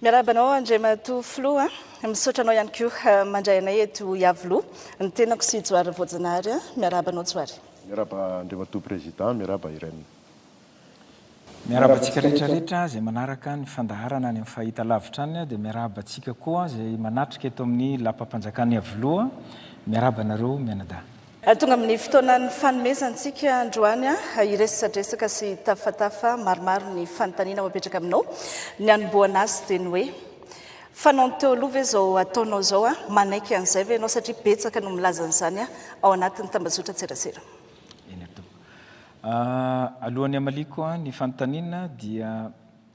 Miarabanao André Matoflo misaotra anao ihany koa mandray anay eto Iavoloha ny tenako sy Joary Voajanahary miarabanao Joary. Miaraba André Mato président miaraba Irène. Miarabantsika rehetrarehetra izay manaraka ny fandaharana any amin'ny fahita lavitra any dia miarabantsika koa izay manatrika eto amin'ny lapam-panjakana Iavoloha miarabanareo mianadahy. Tonga amin'ny fotoanan'ny fanomezantsika androany iresadresaka sy tafatafa maromaro ny fanontaniana mapetraka aminao ny anomboana azy dia ny hoe fanao ny teo aloha ve izao ataonao izao manaiky an'izay ve ianao satria betsaka no milaza an'izany ao anatin'ny tambazotra tserasera. Alohan'ny amaliko ny fanontaniana dia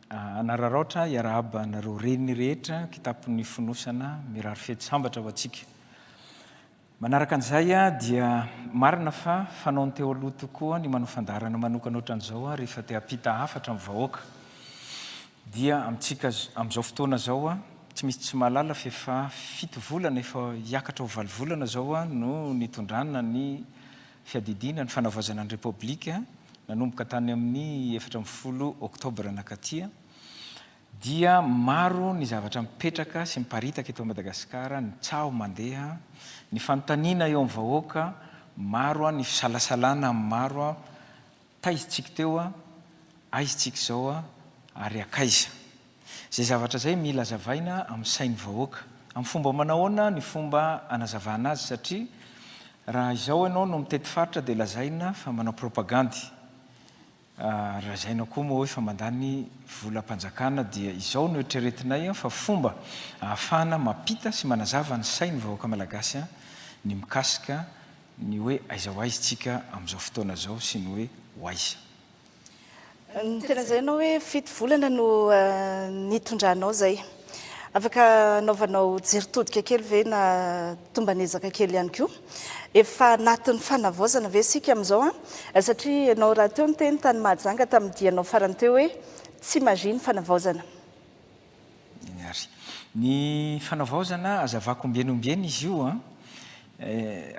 anararaotra iarahaba nareo reniny rehetra kitapon'ny fonosana mirary fety sambatra ho antsika. Manaraka an'izay dia marina fa fanao ny teo aloha tokoa ny manao fandaharana manokana ohatran'izao rehefa te hampita hafatra amin'ny vahoaka. Dia amintsika amin'izao fotoana zao tsy misy tsy mahalala fa efa 7 volana efa hiakatra ho 8 volana zao no nitondrana ny fiadidina ny fanavaozana ny Repoblika nanomboka tany amin'ny 14 Oktobra nakatia. Dia maro ny zavatra mipetraka sy miparitaka eto Madagasikara ny tsaho mandeha ny fanontaniana eo amin'ny vahoaka maro ny fisalasalana maro taizitsika teo aizitsika zao ary akaiza zay zavatra zay mila zavaina amin'ny sain'ny vahoaka amin'ny fomba manahoana ny fomba anazavana azy satria raha izao ianao no mitety faritra dia lazaina fa manao propagandy raha zaina koa moa hoe fa mandany volam-panjakana dia izao no eritreretinay fa fomba ahafahana mampita sy manazava ny sain'ny vahoaka malagasy ny mikasika ny hoe aiza ho aizitsika amin'izao fotoana zao sy ny hoe ho aiza. Ny tena zay ianao hoe 7 volana no nitondranao zay. Afaka anaovanao jeritodika kely ve na tombanezaka kely ihany koa. Efa anatin'ny fanavaozana ve sika amin'izao satria ianao raha teo ny teny tany Mahajanga tamin'ny dianao farany teo hoe tsy imagine fanavaozana. Ny fanavaozana azavako ombieny izy io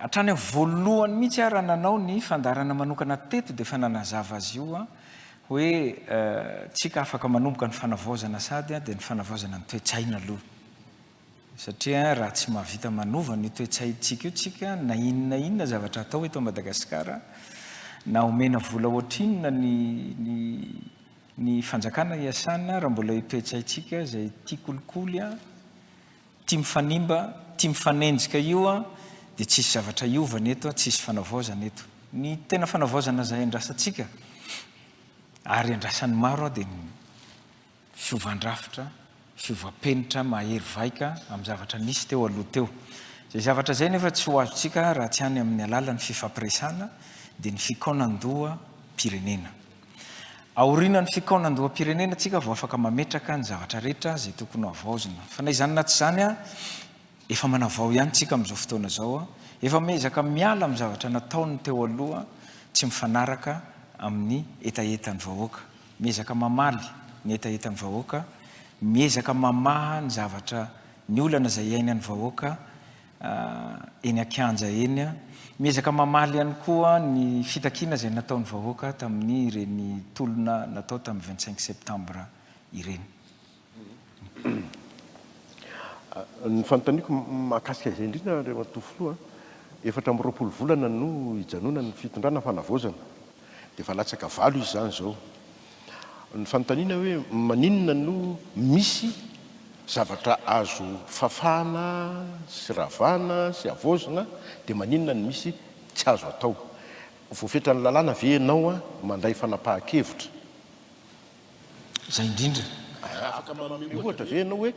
hatrany amin'ny voalohany mihitsy raha nanao ny fandaharana manokana teto dia efa nanazava azy io hoe tsika afaka manomboka ny fanavaozana sady dia ny fanavaozana ny toe-tsaina aloha. Satria raha tsy mahavita manova ny toe-tsaintsika io tsika na inona zavatra atao eto Madagasikara na omena vola ohatrinona ny fanjakana iasana raha mbola toe-tsaintsika izay tia kolikoly tia mifanimba tia mifanenjika io dia tsisy zavatra iovana eto tsisy fanavaozana eto. Ny tena fanavaozana izay andrasantsika ary andrasan'ny maro dia fiovandrafitra fiova-penitra mahery vaika amin'ny zavatra nisy teo aloha teo. Zay zavatra zay nefa tsy ho azontsika raha tsy any amin'ny alalan'ny fifampiresana dia ny fikaonan-doha pirenena. Aoriana ny fikaonan-doha pirenena tsika vao afaka mametraka ny zavatra rehetra zay tokony havaozina. Fa na izany na tsy izany efa manavao ihany tsika amin'izao fotoana zao efa miezaka miala amin'ny zavatra nataony teo aloha tsy mifanaraka amin'ny etaetan'ny vahoaka. Miezaka mamaly ny etaetan'ny vahoaka, miezaka mamaha ny zavatra ny olana izay iainan'ny vahoaka eny Akianja eny, miezaka mamaly ihany koa ny fitakiana izay nataon'ny vahoaka tamin'ny ireny tolona natao tamin'ny 25 septambra ireny. Ny fanontaniako mahakasika izay indrindra André Matoflo 4 volana no hijanona ny fitondrana fanavaozana dia efa latsaka 9 izy zany zao. Ny fanontaniana hoe maninona no misy zavatra azo fafana sy ravana sy avaozana dia maninona no misy tsy azo atao. Voafetrany lalàna ve ianao mandray fanapahan-kevitra. Zay indrindra. Afaka ohatra ve ianao hoe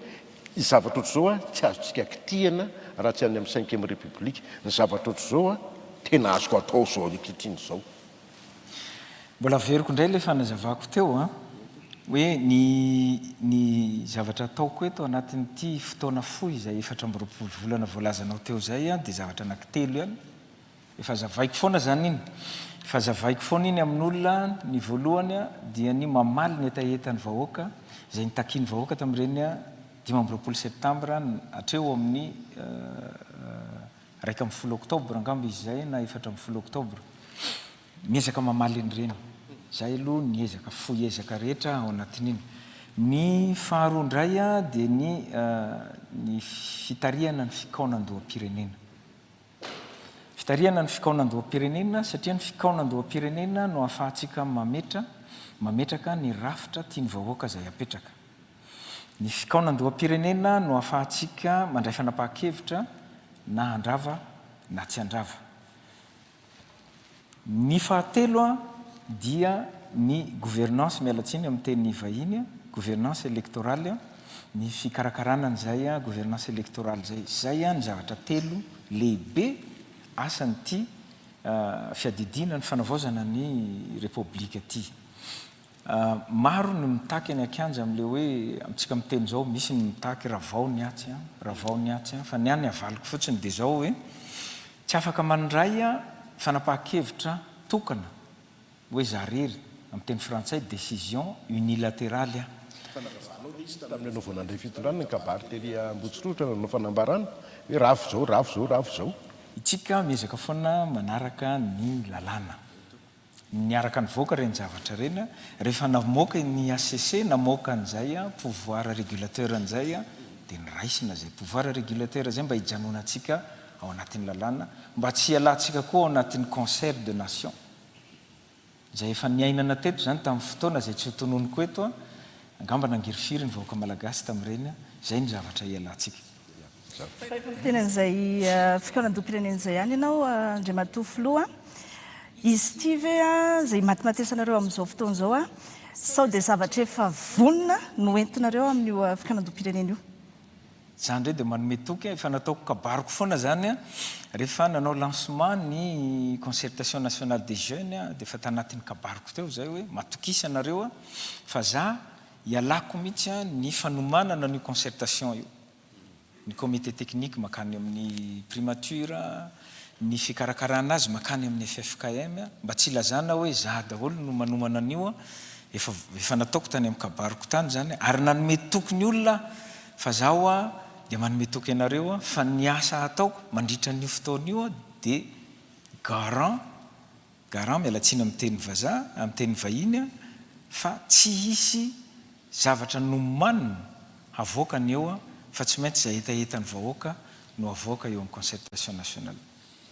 zavatra ohatr'izao tsy azontsika kitihana raha tsy any amin'ny 5e République. Ny zavatra ohatr'izao tena azoko atao zao ankehitriny zao. Mbola veriko indray ilay fanazavako teo hoe ny zavatra ataoko eto anatin'ity fotoana fohy izay 14 volana voalazanao teo zay dia zavatra anankitelo ihany. Efa zavaiko foana zany iny. Efa zavaiko foana iny amin'olona ny voalohany dia ny mamaly ny etaetan'ny vahoaka izay nitakiany vahoaka tamin'ireny 15 septambra hatreo amin'ny 1 Oktobra angamba izy zay na 14 Oktobra. Miezaka mamaly an'ireny. Zay aloha niezaka foezaka rehetra ao anatin'iny. Ny faharoa indray a dia ny fitariana ny fikaonan-doham-pirenena. Fitariana ny fikaonan-doham-pirenena satria ny fikaonan-doham-pirenena no ahafahantsika mametraka ny rafitra tiany vahoaka izay apetraka. Ny fikaonan-doham-pirenena no ahafahantsika mandray fanapahan-kevitra na handrava na tsy handrava. Ny fahatelo a dia ny gouvernance mialatsiny amin'ny teny vahiny, gouvernance électorale, ny fikarakarana an'izay a gouvernance électorale zay. Zay a ny zavatra telo lehibe asan'ity fiadidina ny fanavaozana ny repoblika ty. Maro ny mitaky ny akanja amin'le hoe amintsika miteny zao misy ny mitaky ravao ny atsy fa ny any avaliko fotsiny dia zao hoe tsy afaka mandray a fanapahan-kevitra tokana hoe zarery amin'ny teny frantsay décision unilatérale tamin'ny anaovana andray fitondranana ny kabary tery Ambohitsirotra nanao fanambarana hoe ravo zao. Itsika miezaka foana manaraka ny lalàna. Niaraka ny voaka reny zavatra reny rehefa namoaka ny ACC namoaka an'izay a pouvoir régulateur an'izay a dia niraisina zay pouvoir régulateur zay mba hijanonantsika ao anatin'ny lalàna mba tsy hialantsika koa ao anatin'ny concert de nation. Zay efa niainana teto zany tamin'ny fotoana zay tsy hotononiko eto a angamba nangirofiry ny vahoaka malagasy tamin'ireny zay ny zavatra hialantsika. Tenan'izay fikaonan-doham-pirenena izay ihany ianao Andriamatoa Filoha, izy ity ve a zay matimatesanareo amin'izao fotoana izao a sao dia zavatra efa vonona no entinareo amin'io fikaonan-doham-pirenena io? Zany ndray dia manome toky efa nataoko kabariko foana zany a rehefa nanao lancement ny concertation nationale des jeunes a dia efa tanatin'ny kabariko teo zay hoe matokisa anareo a fa za hialako mihitsy a ny fanomanana ny concertation io. Ny comité technique makany amin'ny primature, ny fikarakarana azy makany amin'ny FFKM mba tsy ilazana hoe za daholo no manomana an'io efa nataoko tany amin'ny kabariko tany zany ary nanome toky ny olona fa zaho a dia manome toky ianareo fa ny asa ataoko mandritra ny fotoana io dia garant mialatsiny amin'ny teny vazaha amin'ny teny vahiny fa tsy hisy zavatra nomanina havoaka ny eo fa tsy maintsy zay etaetan'ny vahoaka no avoaka eo amin'ny concertation nationale.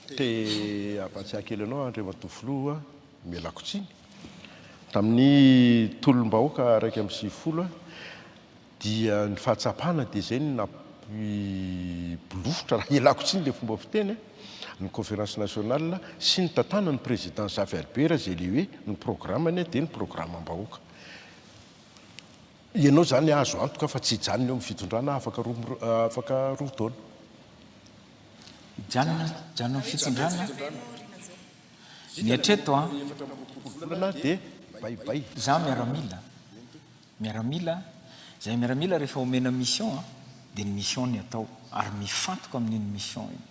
Te ampatsiaha kely anao Andriamatoa Filoha mialako tsiny tamin'ny tolom-bahoaka raiky amin'ny 20 dia ny fahatsapana dia zay ny bolofotra raha ialako tsiny le fomba fiteny ny conférence nationale sy ny tantana ny président Xavier Albert zay le hoe ny programmany dia ny programme-bahoaka. Ianao zany azo antoka fa tsy hijanona eo amin'ny fitondrana afaka roa taona. Hijanona amin'ny fitondrana ny hatreto a dia baibay za miaramila zay miaramila rehefa omena mission a dia ny mission ny atao ary mifantoka amin'iny mission iny.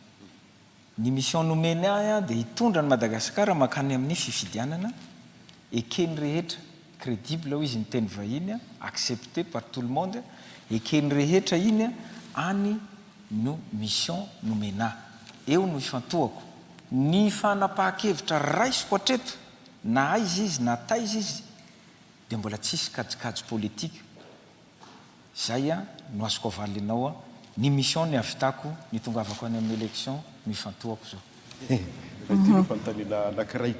Ny mission nomeny ahy a dia hitondra ny Madagasikara makany amin'ny fifidianana ekeny rehetra crédible ho izy ny teny vahiny accepté par tout le monde ekeny rehetra iny any no mission nomena eo no ifantohako ny fanapahan-kevitra raisiko hatreto na aiza izy na taiza izy dia mbola tsisy kajikajy politika zay a no azoko avaly anao ny mission ny avitako ny tongavako any amin'ny élection no ifantohako zao. Tena fanontaniana anankiray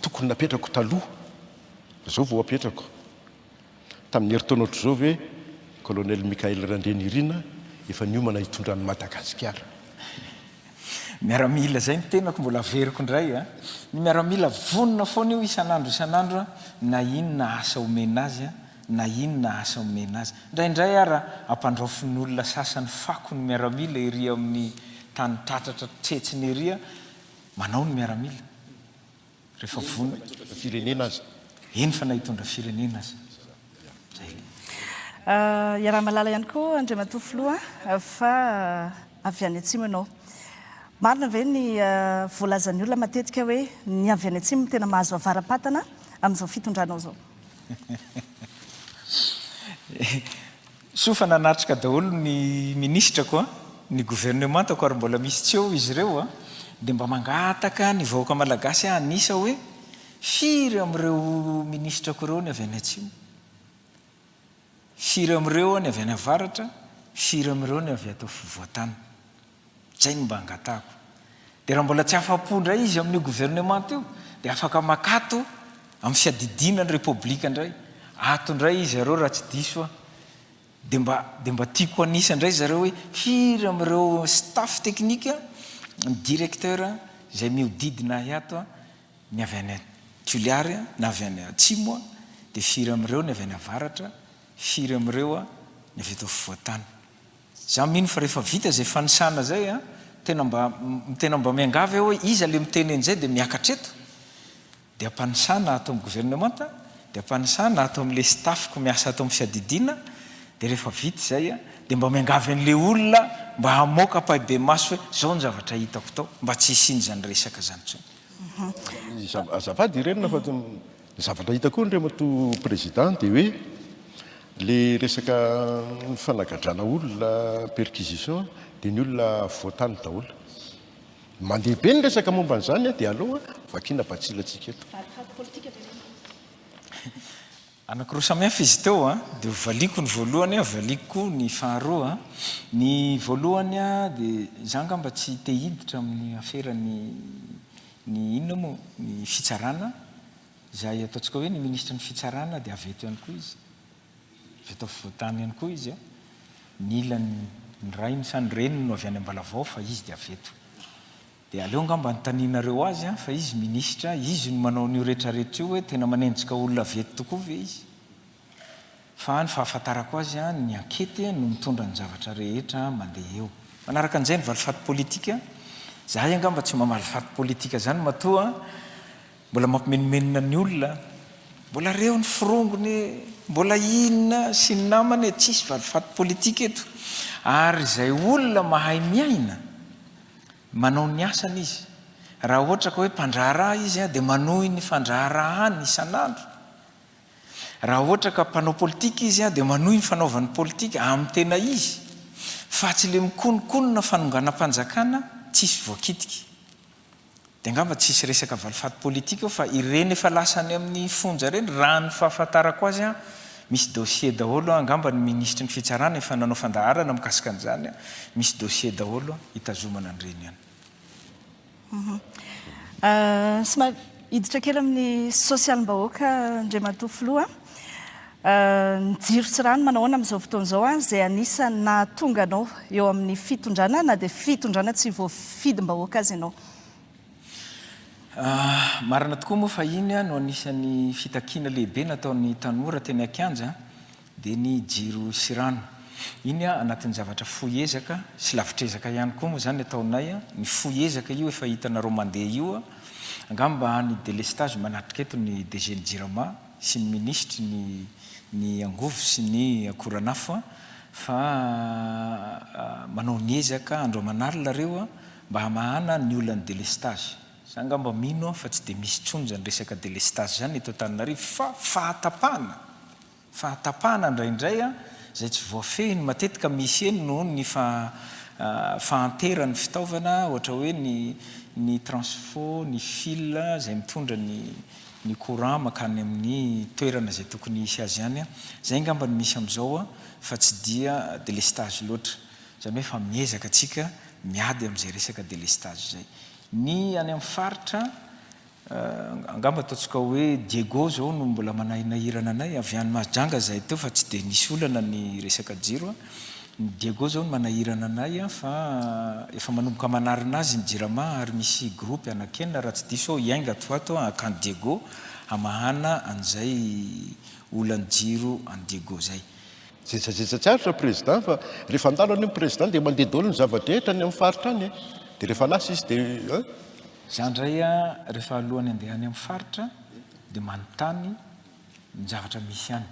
tokony napetrako taloha zao vao apetrako tamin'ny herintaona ohatr'izao hoe colonel Mikaël Randrenirina efa niomana hitondran'ny Madagasikara. Miaramila zay ny tenako mbola averiko indray a ny miaramila vonona foana io isan'andro na inona asa omena azy na inona asa omena azy indraindray ara ampandraofin'ny olona sasany fako ny miaramila ery amin'ny tany tratratra tsetsiny ery manao ny miaramila rehefa vonona firenena azy eny fa nahitondra firenena azy. Iaraha malala ihany koa Andriamatoa Filoha fa avy any atsimo ianao. Marina ve ny voalazan'ny olona matetika hoe ny avy any atsimo tena mahazo avaram-patana amin'izao fitondranao zao? Sofa nanatrika daholo ny ministrako ny gouvernementako ary mbola misy tsy eo izy ireo dia mba mangataka ny vahoaka malagasy anisa hoe firy amin'ireo ministrako ireo ny avy any atsimo. firy amin'ireo ny avy any avaratra, firy amin'ireo ny avy ato fivoatany. Zay no mba angatako. Dia raha mbola tsy afa-pondra izy amin'io gouvernement io, dia afaka makato amin'ny fiadidinany repoblika indray. Ato indray izy zareo raha tsy diso dia mba tiako anisa indray zareo hoe firy amin'ireo staff teknika, ny directeur izay miodidina ato ny avy any Toliary na avy any Atsimo, dia firy amin'ireo ny avy any avaratra, firy amin'ireo ny avy ato fivoatany. Za mino fa rehefa vita zay fanisana zay tena mba miangavy hoe izy le miteny an'izay dia miakatra eto, dia ampanisana ato amin'ny gouvernement, dia ampanisana ato amin'le staffko miasa ato amin'ny fiadidina, dia rehefa vita zay dia mba miangavy an'le olona mba hamoaka pahibe maso hoe zao ny zavatra hitako tao, mba tsy isiny zany resaka zany tsony. Azafady irenina fa zavatra hitako ny remato président dia hoe le resaka fanagadrana olona perquisition dia ny olona voatany daholo. Mandeha be ny resaka momba an'izany dia aloha vakina batsilatsika eto. Anankiroa samihafa izy teo dia valiko ny voalohany, valiko ny faharoa. Ny voalohany dia za ngamba tsy te hiditra amin'ny aferany ny inona moa ny fitsarana, izay ataontsika hoe ny ministra ny fitsarana dia avy eto ihany koa izy, avy eto fivoatany ihany koa izy ny ilany rainy sa ny reniny no avy any Ambalavao fa izy dia avy eto. Dia aleo ngamba nytaninareo azy fa izy ministra, izy no manao ny rehetrarehetra io hoe tena manenjika olona avy eto tokoa ve izy. Fa ny fahafantarako azy ny ankety no mitondra ny zavatra rehetra mandeha eo. Manaraka an'izay ny valifaty politika, za ngamba tsy mamaly faty politika zany matoa mbola mampimenomenona ny olona, mbola reo ny firongony, mbola inona sy ny namany tsisy valifaty politika eto. Ary izay olona mahay miaina, manao ny asany izy. Raha ohatra ka hoe mpandraharaha izy dia manohy ny fandraharahany isan'andro. Raha ohatra ka mpanao politika izy dia manohy ny fanaovan'ny politika amin'ny tena izy. Fa tsy le mikonokonona fanonganam-panjakana, tsisy voakitika. Dia angamba tsisy resaka valifaty politika fa ireny efa lasany amin'ny fonja ireny raha ny fahafantarako azy misy dossier daholo angamba ny ministra ny fitsarana efa nanao fandaharana mikasika an'izany misy dossier daholo hitazomana an'ireny ihany. Somary hiditra kely amin'ny sosialim-bahoaka Andriamatoa Filoha, ny jiro sy rano manao ahoana amin'izao fotoan'izao izay anisany nahatonga anao eo amin'ny fitondrana na dia fitondrana tsy voafidim-bahoaka azy ianao. Marina tokoa moa fa iny no anisan'ny fitakiana lehibe nataon'ny tanora teny Ankanja dia ny jiro sy rano. Iny anatin'ny zavatra foiezaka sy lavitrezaka ihany koa moa zany ataonay. Ny foiezaka io efa hitanareo mandeha io angamba ny délestage manatrika eto ny DG ny Jirama sy ny ministry ny angovo sy ny akoranafo fa manao ny ezaka andro aman'alina reo mba hamahana ny olona ny délestage. Za ngamba mino fa tsy dia misy tsony zany resaka délestage zany eto Antananarivo fa fahatapahana indraindray zay tsy voafehiny matetika misy eny noho ny fahanteran'ny fitaovana ohatra hoe ny transfo, ny fil zay mitondra ny courant makany amin'ny toerana zay tokony hisy azy ihany. Zay ngamba ny misy amin'izao fa tsy dia délestage loatra. Zany hoe fa miezaka atsika miady amin'izay resaka délestage zay. Ny any amin'ny faritra angamba ataontsika hoe Diego zao no mbola manahirana anay avy any Mahajanga zay teo fa tsy dia nisy olana ny resaka jiro. Ny Diego zao no manahirana anay fa efa manomboka manarina azy ny Jirama ary misy groupe anakenina raha tsy diso iainga toato akan Diego hamahana an'izay olany jiro any Diego zay. Zay président fa rehefa andalo any président dia mandeha daholo ny zavatra any amin'ny faritra any dia rehefa lasa izy dia zandray rehefa alohany andeha any amin'ny faritra dia manontany ny zavatra misy any.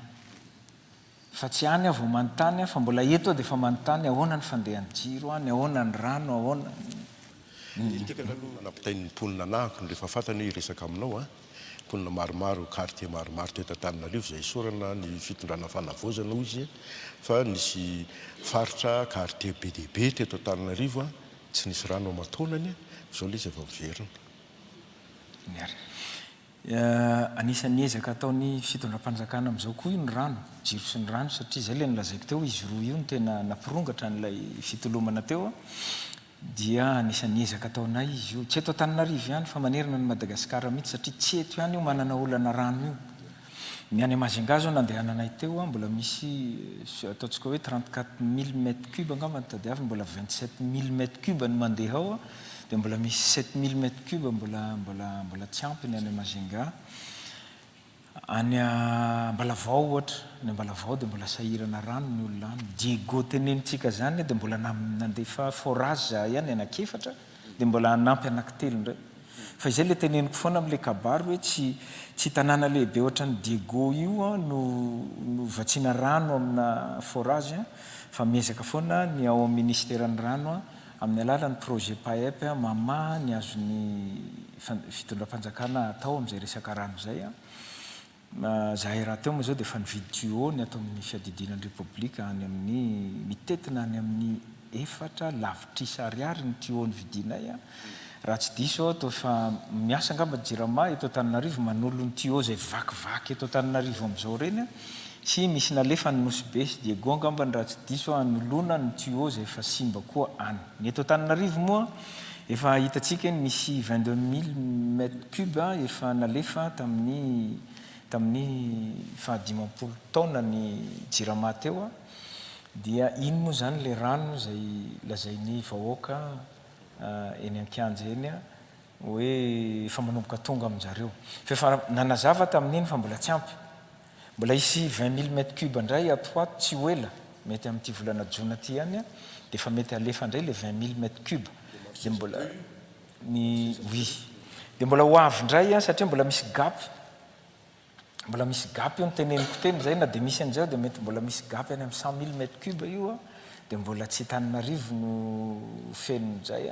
Fa tsy any vao manontany fa mbola eto dia efa manontany ahoana ny fandehan'ny jiro any, ahoana ny rano, ahoana nampitain'ny mponina anahako rehefa fantany hoe resaka aminao mponina maromaro quartier maromaro teto Antananarivo izay isorana ny fitondrana fanavozana izy fa nisy faritra quartier be dia be teto Antananarivo tsy nisy rano amatonany zao ilay izy efa miverina. Anisan'ny ezaka ataony fitondram-panjakana amin'izao koa io ny rano, jiro sy ny rano, satria zay ilay nilazaiko teo izy roa io no tena nampirongatra n'ilay fitolomana teo dia anisan'ny ezaka ataonay izy io. Tsy eto Antananarivo ihany fa manerana ny Madagasikara mihitsy satria tsy eto ihany io manana olana rano io. Ny any Majunga zao nandehananay teo mbola misy ataontsika hoe 34 000 mètres cubes angamba ny tadiaviny, mbola 27 000 mètres cubes ny mandeha ao dia mbola misy 7 000 mètres cubes mbola tsy ampy ny any Majunga. Any Mbalavao ohatra, ny Mbalavao dia mbola sahirana rano ny olona any. Diego tenenintsika zany dia mbola nandefa forage ihany anakefatra dia mbola anampy anankitelo indray. Fa izay le teneniko foana amin'ilay kabary hoe tsy tanàna lehibe ohatran'ny Diego io no vatsiana rano amina forage, fa miezaka foana ny ao amin'ny ministèran'ny rano amin'ny alalan'ny projet PAEP mamaha ny azon'ny fitondram-panjakana atao amin'izay resaka rano izay. Zahay raha teo moa zao dia efa nividy tuyau ny atao amin'ny fiadidinan'ny Repoblika any amin'ny mitetina any amin'ny 4 lavitrisa ariary ny tuyau ny vidinay. Raha tsy diso atao fa miasa angamba JIRAMA eto Antananarivo manolo ny tuyau zay vakivaky eto Antananarivo amin'izao reny, sy misy nalefa ny Nosy sy Diego angamba raha tsy diso anolona ny tuyau zay efa simba koa any. Ny eto Antananarivo moa efa hitantsika misy 22 000 mètres cubes efa nalefa tamin'ny 15 taona ny JIRAMA teo, dia iny moa zany le rano zay lazainy vahoaka eny Ankianja eny hoe efa manomboka tonga amin'jareo. Fa efa nanazava tamin'iny fa mbola tsy ampy. Mbola isy 20 000 mètres cubes indray atoato tsy ho ela, mety amin'ity volana Jona ty ihany dia efa mety alefa indray le 20 000 mètres cubes. Dia mbola dia mbola ho avy indray satria mbola misy gap. Mbola misy gap io ny teneniko teny zay na dia misy an'izao dia mety mbola misy gap any amin'ny 100 000 mètres cubes io dia mbola tsy Antananarivo no fenon'izay.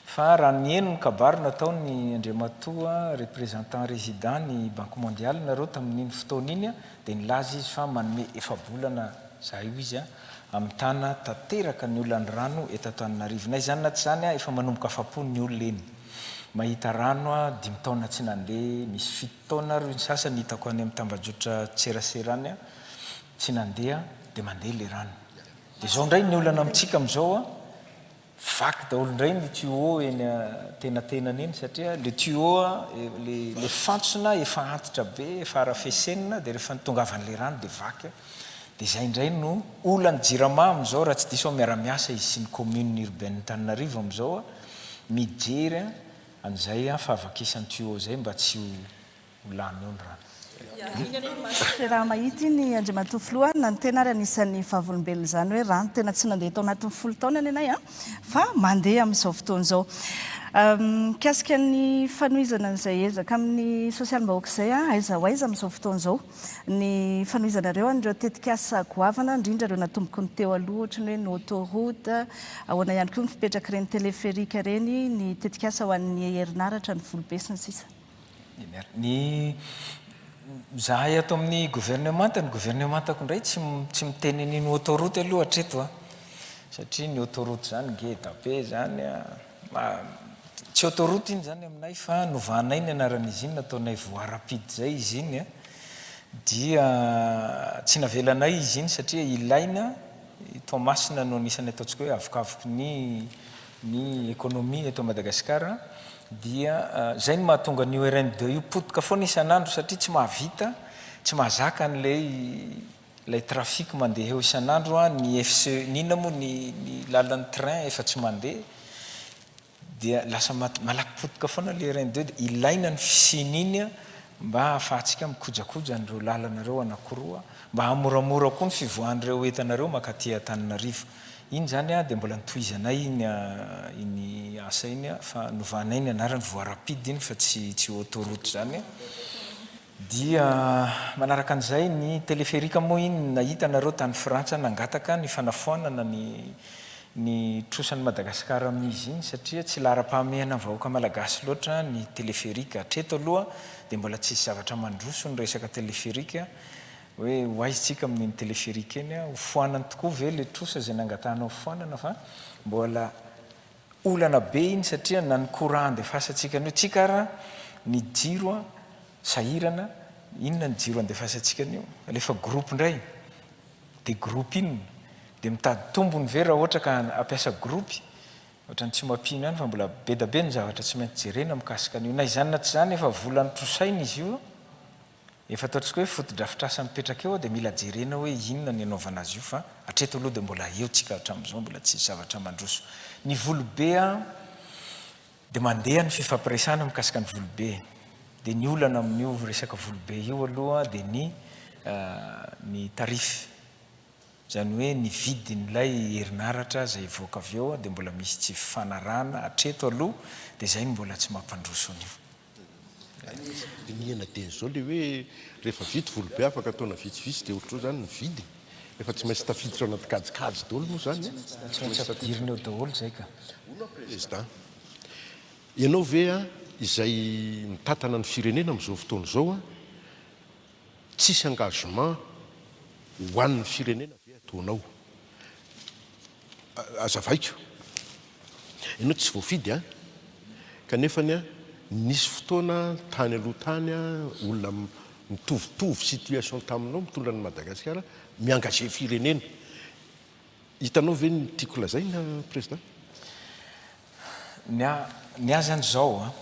Fa raha ny eno ny kabary nataony Andriamatoa représentant résident ny Banque mondiale nareo tamin'iny fotoana iny dia nilaza izy fa manome efa-bolana zay io izy amin'ny tana tanteraka ny olona ny rano eto Antananarivo. Na izany na tsy zany efa manomboka afa-po ny olona eny mahita rano 5 taona tsy nandeha, misy 7 taona ary ny sasany hitako any amin'ny tambajotra Tserasera any tsy nandeha dia mandeha le rano. Dia zao indray ny olana amintsika amin'izao vaky daholo indray ny tuyau eny tenatenany eny satria le tuyau le fantsona efa antitra be, efa arafesenina dia rehefa nitongavan'le rano dia vaky. Dia izay indray no olany JIRAMA amin'izao raha tsy diso miara-miasa izy sy ny commune urbaine Antananarivo amin'izao mijery an'izay fahavakisan'ny tuyau zay mba tsy ho lany eo ny rano. Raha mahita iny Andriamatoa filoha na ny tena ary anisan'ny vavolombelona izany hoe rano tena tsy nandeha tao anatin'ny 10 taona ny anay fa mandeha amin'izao fotoana izao. Mikasika ny fanohizana an'izay ezaka amin'ny sosialim-bahoaka izay aiza ho aiza amin'izao fotoana izao ny fanohizanareo an'ireo tetikasa goavana indrindra ireo natomboky ny teo aloha ohatra ny hoe ny autoroute ahoana ihany koa ny fipetraka ireny téléphérique ireny ny tetikasa ho an'ny herinaratra ny volobe sy ny sisa. Zahay ato amin'ny gouvernement, ny gouvernementako indray tsy miteny an'iny autoroute aloha hatreto satria ny autoroute zany ngeda be zany tsy autoroute iny zany aminay fa novanay ny anaran'izy iny nataonay voie rapide zay izy iny dia tsy navelanay izy iny satria ilaina Tomasina no anisany ataontsika hoe avokavoko ny économie eto Madagasikara. Dia zay no mahatonga ny URN2 io potika foana isan'andro satria tsy mahavita, tsy mahazaka n'ilay trafic mandeha eo isan'andro ny FCE nina moa ny lalan'ny train efa tsy mandeha dia lasa malaky potika foana le URN2 dia ilaina ny fisininy mba hahafahantsika mikojakoja an'ireo lalanareo anankiroa mba hamoramora koa ny fivoahan'ireo entanareo makaty Antananarivo. Iny zany dia mbola nitohizanay iny asa iny fa novanay ny anarany voie rapide iny fa tsy autoroute zany. Dia manaraka an'izay ny téléphérique moa iny nahita nareo tany Frantsa nangataka ny fanafoanana ny trosan'ny Madagasikara amin'izy iny satria tsy lara-pahamehana vahoaka malagasy loatra ny téléphérique hatreto aloha dia mbola tsisy zavatra mandroso ny resaka téléphérique hoe hoaizintsika amin'ny téléphérique eny hofoanany tokoa ve le trosa zay nangatahana hofoanana fa mbola olana be iny satria na ny courant andefasantsika ny tsika raha ny jiro sahirana inona ny jiro andefasantsika anio alefa groupe indray dia groupe iny dia mitady tombony ve raha ohatra ka ampiasa groupe ohatra ny tsy mampino ihany fa mbola be da be ny zavatra tsy maintsy jerena mikasika an'io na izany na tsy zany efa volany trosaina izy io efa ataontsika hoe fotodrafitrasa mipetraka eo dia mila jerena hoe inona ny anaovana azy io fa hatreto aloha dia mbola eo tsika hatramin'izao mbola tsy zavatra mandroso ny volobe dia mandeha ny fifampiresana mikasika ny volobe dia ny olana amin'io resaka volobe io aloha dia ny tarify zany hoe ny vidin'ilay herinaratra izay voaka avy eo dia mbola misy tsy fanarana hatreto aloha dia izay ny mbola tsy mampandroso an'io. Dia niena teny izao le hoe rehefa vity volobe afaka ataona vitsivitsy dia ohatrao zany ny vidy efa tsy maintsy tafiditra anaty kajikajy daholo moa zany tsy maintsy ampidirina eo daholo zay ka président ianao ve izay mitatana ny firenena amin'izao fotoana izao tsisy engagement ho an'ny firenena ve ataonao azavaiko ianao tsy voafidy kanefany nisy fotoana tany aloha tany olona mitovitovy situation taminao mitondra ny Madagasikara miengagé firenena hitanao ve ny tiako lazaina président ny azany zao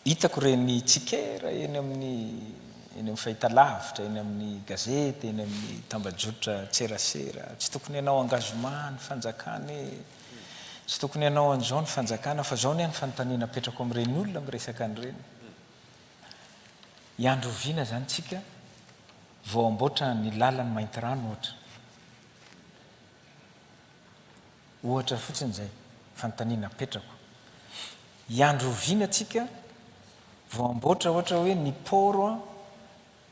hitako reny tsikera eny amin'ny fahitalavitra eny amin'ny gazety eny amin'ny tambajotra tserasera tsy tokony ianao engagement ny fanjakany tsy tokony ianao an'izao ny fanjakana fa zao ny any fanontaniana petrako amin'ireny olona miresaka an'ireny iandroviana zany tsika vao amboatra ny lalany mainty rano ohatra fotsiny zay fanontaniana petrako iandroviana tsika vao amboatra ohatra hoe ny poro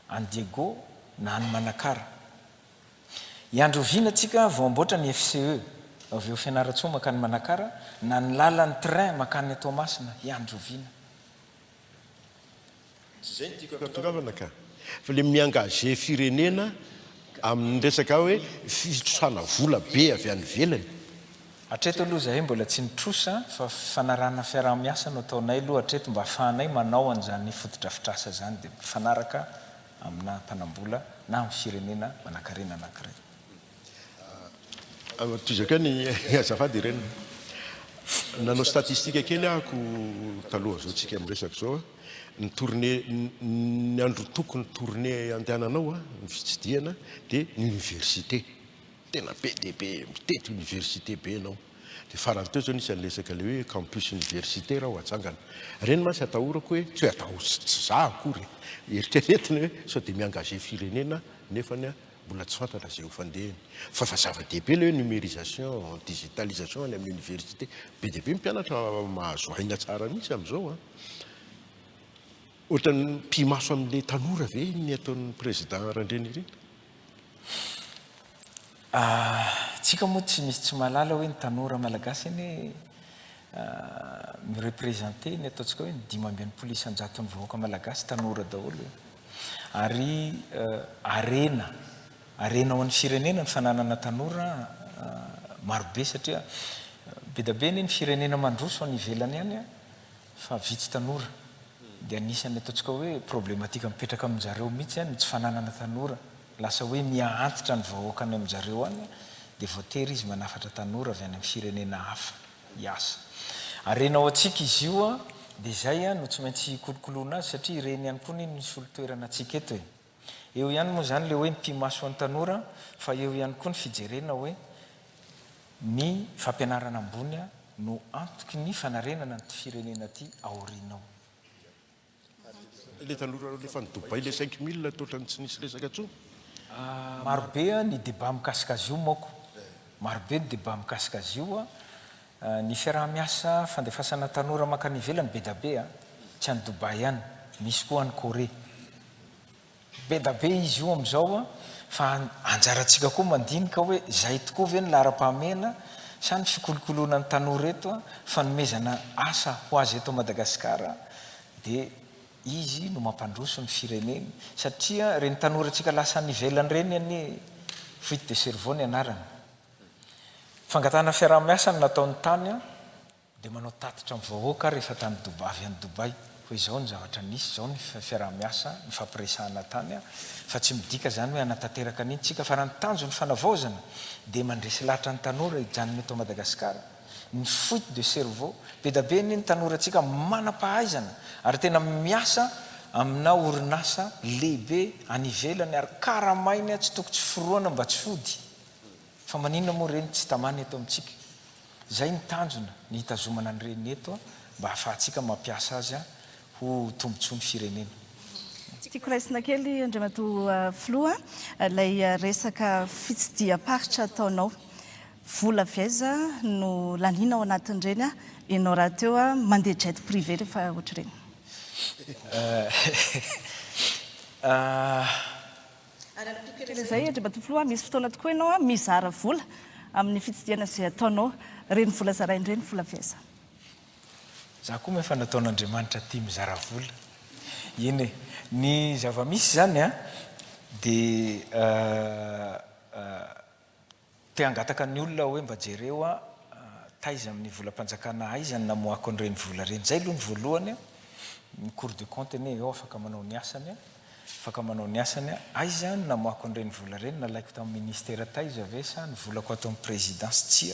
Andiego na ny Manakara iandroviana tsika vao amboatra ny FCE avy eo Fianaratsoa makany Manakara na ny lalan'ny train makany Toamasina iandroviana zay ny tiako atongavana ka fa le miengagé firenena amin'ny resaka hoe fitrosana vola be avy any velany hatreto aloha zahay mbola tsy nitrosa fa fanarana fiaraha-miasa no ataonay aloha hatreto mba ahafahanay manao an'izany fotodrafitrasa zany dia mifanaraka amina mpanambola na amin'ny firenena manan-karena anankiray tozaka ny azafady ireny nanao statistika kely ahako taloha zao tsika miresaka zao ny tournée ny andro tokony tournée andehananao ny fitsidiana dia ny université tena be dia be mitety université be anao dia farany teo zao nisy an'lesaka le hoe campus université raha ho atsangana reny masy atahorako hoe tsy hoe atao tsy za akory eritreretina hoe sao dia miengagé firenena nefany mbola tsy fantatra zay ho fandehany fa zava-dehibe le hoe numérisation digitalisation any amin'ny université be dia be mpianatra mahazo aina tsara mihitsy amin'izao ohatra ny mpimaso amin'le tanora ve ny ataon'ny président Randreny ireny tsika moa tsy misy tsy mahalala hoe ny tanora malagasy iny mirepresenté ny ataontsika hoe ny 500 isan-jaton'ny vahoaka malagasy tanora daholo ary arena ho an'ny firenena ny fananana tanora marobe satria be da be ny firenena mandroso any ivelany any fa vitsy tanora dia anisany ataontsika hoe problématika mipetraka amin'jareo mihitsy ny tsy fananana tanora lasa hoe miaantitra ny vahoaka any amin'jareo any dia voatery izy manafatra tanora avy any amin'ny firenena hafa hiasa arena ao antsika izy io dia izay no tsy maintsy kolokoloana azy satria ireny ihany koa ny misy olo-toerana antsika eto eo ihany moa zany le hoe mpimaso an'ny tanora fa eo ihany koa ny fijerena hoe ny fampianarana ambony no antoky ny fanarenana ny firenena ty aorinao le tanora lefa ny Dubai le 5000 totrany tsy nisy resaka tsony marobe ny débat mikasika azy io moko marobe ny débat mikasika azy io ny fiaraha-miasa fandefasana tanora makany ivelany be da be tsy any Dubai ihany misy koa any Corée be da be izy io amin'izao fa anjarantsika koa mandinika hoe zay tokoa ve ny lara-pahamena sa ny fikolokoloana ny tanora eto fa nomezana asa ho azy eto Madagasikara dia izy no mampandroso ny fireneny satria reny tanora tsika lasa ny ivelany reny any fuite de cerveau ny anarany fangatana fiaraha-miasa ny nataon'ny tany dia manao tatitra amin'ny vahoaka rehefa tany Dubai avy any Dubai hoe izao ny zavatra nisy zao ny fiarah-miasa ny fampiresahana tany a fa tsy midika zany hoe anatanteraka an'iny tsika fa raha ny tanjo ny fanavaozana dia mandresy lahatra ny tanora ijanony eto Madagasikara ny fuite de cerveau be da be ny tanorantsika manam-pahaizana ary tena miasa amina orinasa lehibe anivelany ary karamainy tsy toko tsy foroana mba tsy fody fa maninona moa reny tsy tamany eto amintsika zay ny tanjona ny hitazomana ny reny eto mba hahafahantsika mampiasa azy ho tombontsoa ny firenena. Tiako raisina kely Andriamatoa Filoha ilay resaka fitsidiam-paritra ataonao vola viaiza no laniana ao anatin'ireny ianao raha teo mandeha jet privé rehefa ohatr'ireny. Zay Andriamatoa Filoha misy fotoana tokoa ianao mizara vola amin'ny fitsidiana izay ataonao reny vola zarain'ireny vola viaiza. Za koa efa nataon'Andriamanitra tia mizara vola. Eny ny zava-misy zany dia te hangataka ny olona hoe mba jereo taiza amin'ny volam-panjakana aiza ny namoako an'ireny vola reny. Zay aloha ny voalohany ny Cour des comptes eny eo afaka manao ny asany aiza ny namoako an'ireny vola reny nalaiko tamin'ny ministera taiza ve sa ny volako ato amin'ny présidence tsy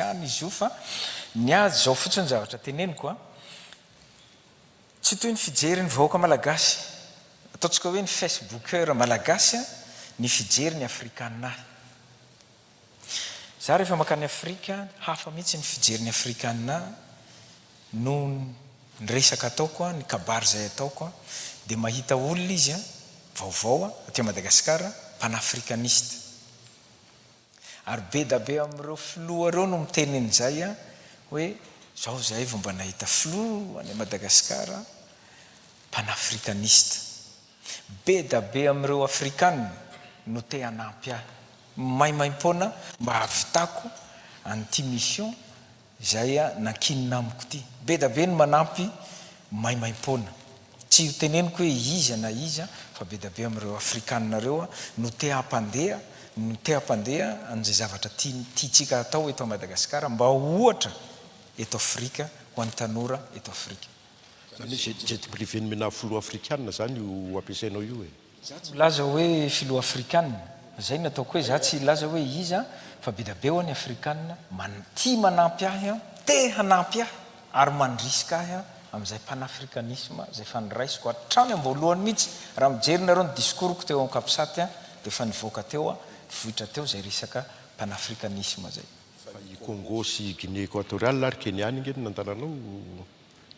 any izy io fa ny azy zao fotsiny zavatra teneniko tsy toy ny fijery ny vahoaka malagasy ataontsika hoe ny facebookeur malagasy ny fijery ny afrikaninahy za rehefa makany Afrika hafa mihitsy ny fijery ny afrikaninahy no ny resaka ataoko ny kabary zay ataoko dia mahita olona izy vaovao aty Madagasikara panafricaniste ary be da be amin'ireo filoha reo no mitenen'izay hoe zao zay vao mba nahita filoha any Madagasikara panafricaniste be da be amin'ireo afrikanina no te hanampy ahy maimaim-poana mba havitako an'ity mission zay nankinina amiko ity be da be no manampy maimaim-poana tsy ho teneniko hoe iza na iza fa be da be amin'ireo afrikanina reo no te hampandeha an'izay zavatra tiatsika atao eto Madagasikara mba ohatra eto Afrika ho an'ny tanora eto Afrika. Zany jet privé mina filoha afrikanina zany ho ampiasainao io laza hoe filoha afrikanina zay nataoko hoe za tsy laza hoe iza fa be da be ho any afrikanina tia manampy ahy te hanampy ahy ary mandrisika ahy amin'izay panafrikanisme zay faniraisiko hatrany am-boalohany mihitsy raha mijery nareo ny discoursko teo amin'ny Kapisaty dia efa nivoaka teo vohitra teo zay resaka panafrikanisme zay. I Congo sy Guinée équatoriale ary Kenya ingeny nandalanao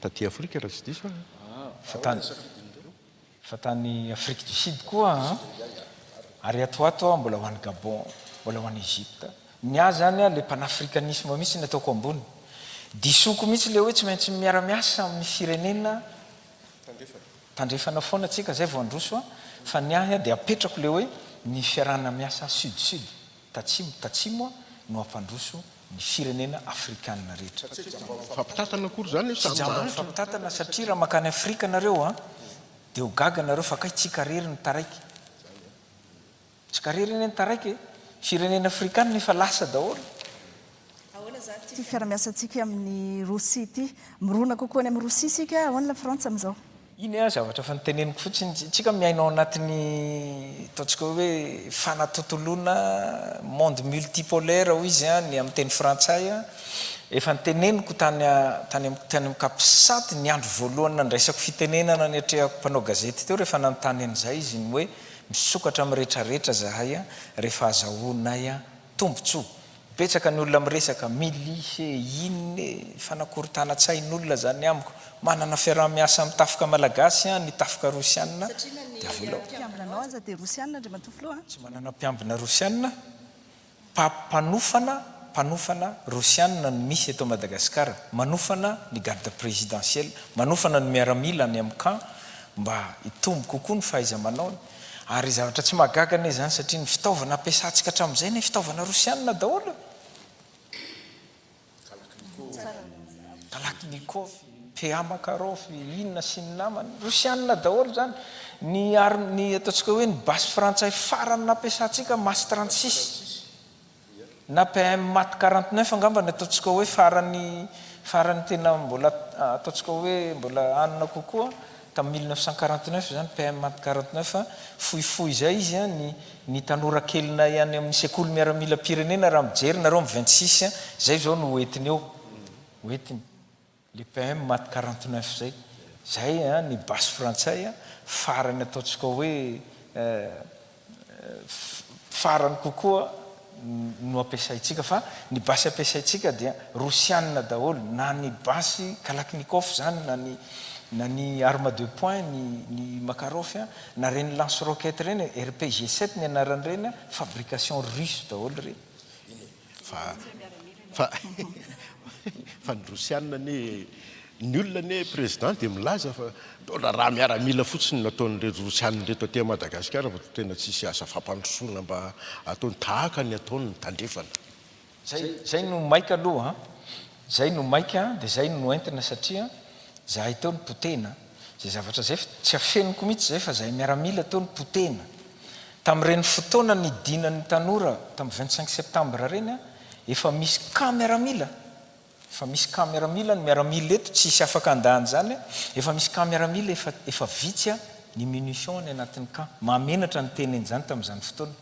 taty Afrika raha tsy diso fa tany Afrique du Sud koa ary atoato mbola ho an'ny Gabon mbola ho an'ny Egypte ny azy zany le panafrikanisme mihitsy nataoko ambony disoko mihitsy le hoe tsy maintsy miara-miasa amin'ny firenena tandrefana foana tsika zay vao androso fa ny ahy dia apetrako le hoe ny fiarahana miasa sud tatsimo no ampandroso ny firenena afrikanina rehetra. Fampitatana akory zany fampitatana satria raha makany Afrika nareo dia ho gaga nareo fa kay tsy karery ny taraiky tsy karery ny taraiky firenena afrikanina efa lasa daholo. Ty fiara-miasa tsika amin'ny Rosia ity mirona kokoa ny amin'ny Rosia sika ahoana la Frantsa amin'izao. Iny zavatra fa niteneniko fotsiny tsika miainao anatin'ny ataontsika hoe fanatontoloana monde multipolaire hoy izy ny amin'ny teny frantsay efa niteneniko tany amin'ny Kapisaty ny andro voalohany nandraisako fitenenana ny atrehako mpanao gazety teo rehefa nanontany an'izay izy ny hoe misokatra amin'ny rehetrarehetra zahay rehefa azahoanay tombontsoa betsaka ny olona miresaka milisy inny fanakorontanatsain'olona zany amiko manana fiaraha-miasa amin'ny tafika malagasy ny tafika rosianina dia volao aza dia rosianina Andriamatoa Filoha tsy manana mpiambina rosianina mpanofana rosianina no misy eto Madagasikara manofana ny garde présidentielle manofana ny miaramila ny amin'ny camp mba hitombo kokoa ny fahaiza-manaony ary zavatra tsy mahagaga ane zany satria ny fitaovana ampiasantsika hatramin'izay ny fitaovana rosianina daholo Kalashnikov PA Makarov inona sy ny namany rosianina daholo zany ny ataontsika hoe ny basy frantsay farany nampiasantsika mas 36 na PM Mat 49 angamba ny ataontsika hoe farany tena mbola ataontsika hoe mbola anina kokoa tamin'ny 1949 zany PM 49 fa fohifohy zay izy ny tanora kelina ihany amin'ny sekoly miaramila pirenena raha mijery nareo amin'ny 26 zay zao no hoetiny eo hoetiny le PM 49 zay ny basy frantsay farany ataontsika hoe farany kokoa no ampiasaitsika fa ny basy ampiasaitsika dia rosianina daholo na ny basy Kalachnikov zany na ny arme de poing ny Makarov na reny lance roquette reny RPG 7 ny anarany reny fabrication russe daholo reny fa ny rosianina ny olona ny président dia milaza fa raha miaramila fotsiny nataon'ireo rosianina reto aty Madagasikara fa tena tsisy asa fampandrosoana mba ataony tahaka ny ataony tandrefana zay no maika aloha zay no maika dia zay no entina satria zahay teo ny potena zay zavatra zay tsy afeniko mihitsy zay fa zahay miaramila teo ny potena tamin'ireny fotoana ny dinan'ny tanora tamin'ny 25 septambra reny efa misy caméramila efa misy caméramila ny miaramila eto tsisy afaka andany zany efa misy caméramila efa vitsy ny munition ny anatin'ny camp mamenatra ny teneny zany tamin'izany fotoana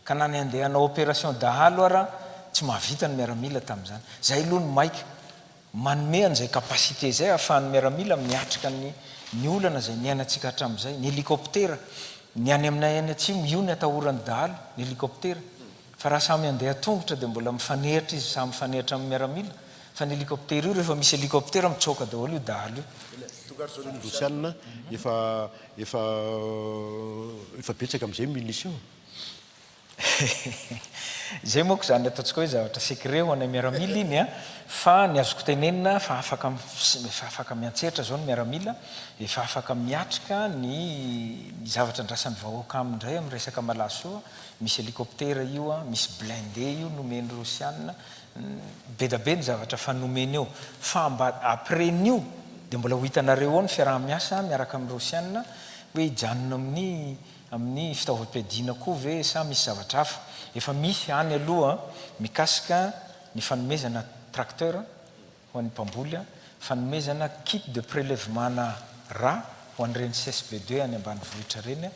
ka na ny andeha hanao opération dahalo ara tsy mahavita ny miaramila tamin'izany zay aloha ny maika manome an'izay capacité zay ahafahan'ny miaramila miatrika ny olana zay niainantsika hatramin'izay ny hélicoptera ny any aminay any atsimo io ny atahorany dahalo ny hélicoptera fa raha samy andeha tongotra dia mbola mifanehitra izy samy mifanehitra amin'ny miaramila fa ny hélicoptera io rehefa misy hélicoptera mitsoka daholo io dahalo io rosianina efa betsaka amin'izay munition zay moako zany ataontsika hoe zavatra secret ho anay miaramila iny fa ny azoko tenenina fa afaka miantsetra zao ny miaramila efa afaka miatrika ny zavatra andrasan'ny vahoaka amindray amin'ny resaka malaso misy hélicoptera io misy blindé io nomeny rosianina be da be ny zavatra fanomeny eo fa mba après nio dia mbola ho hitanareo ao ny fiaraha-miasa miaraka amin'ny rosianina hoe hijanona amin'ny fitaovam-piadiana koa ve sa misy zavatra hafa efa misy any aloha mikasika ny fanomezana tracteur ho an'ny mpamboly fanomezana kit de prélèvement ra ho an'ireny CSB2 any ambanivohitra reny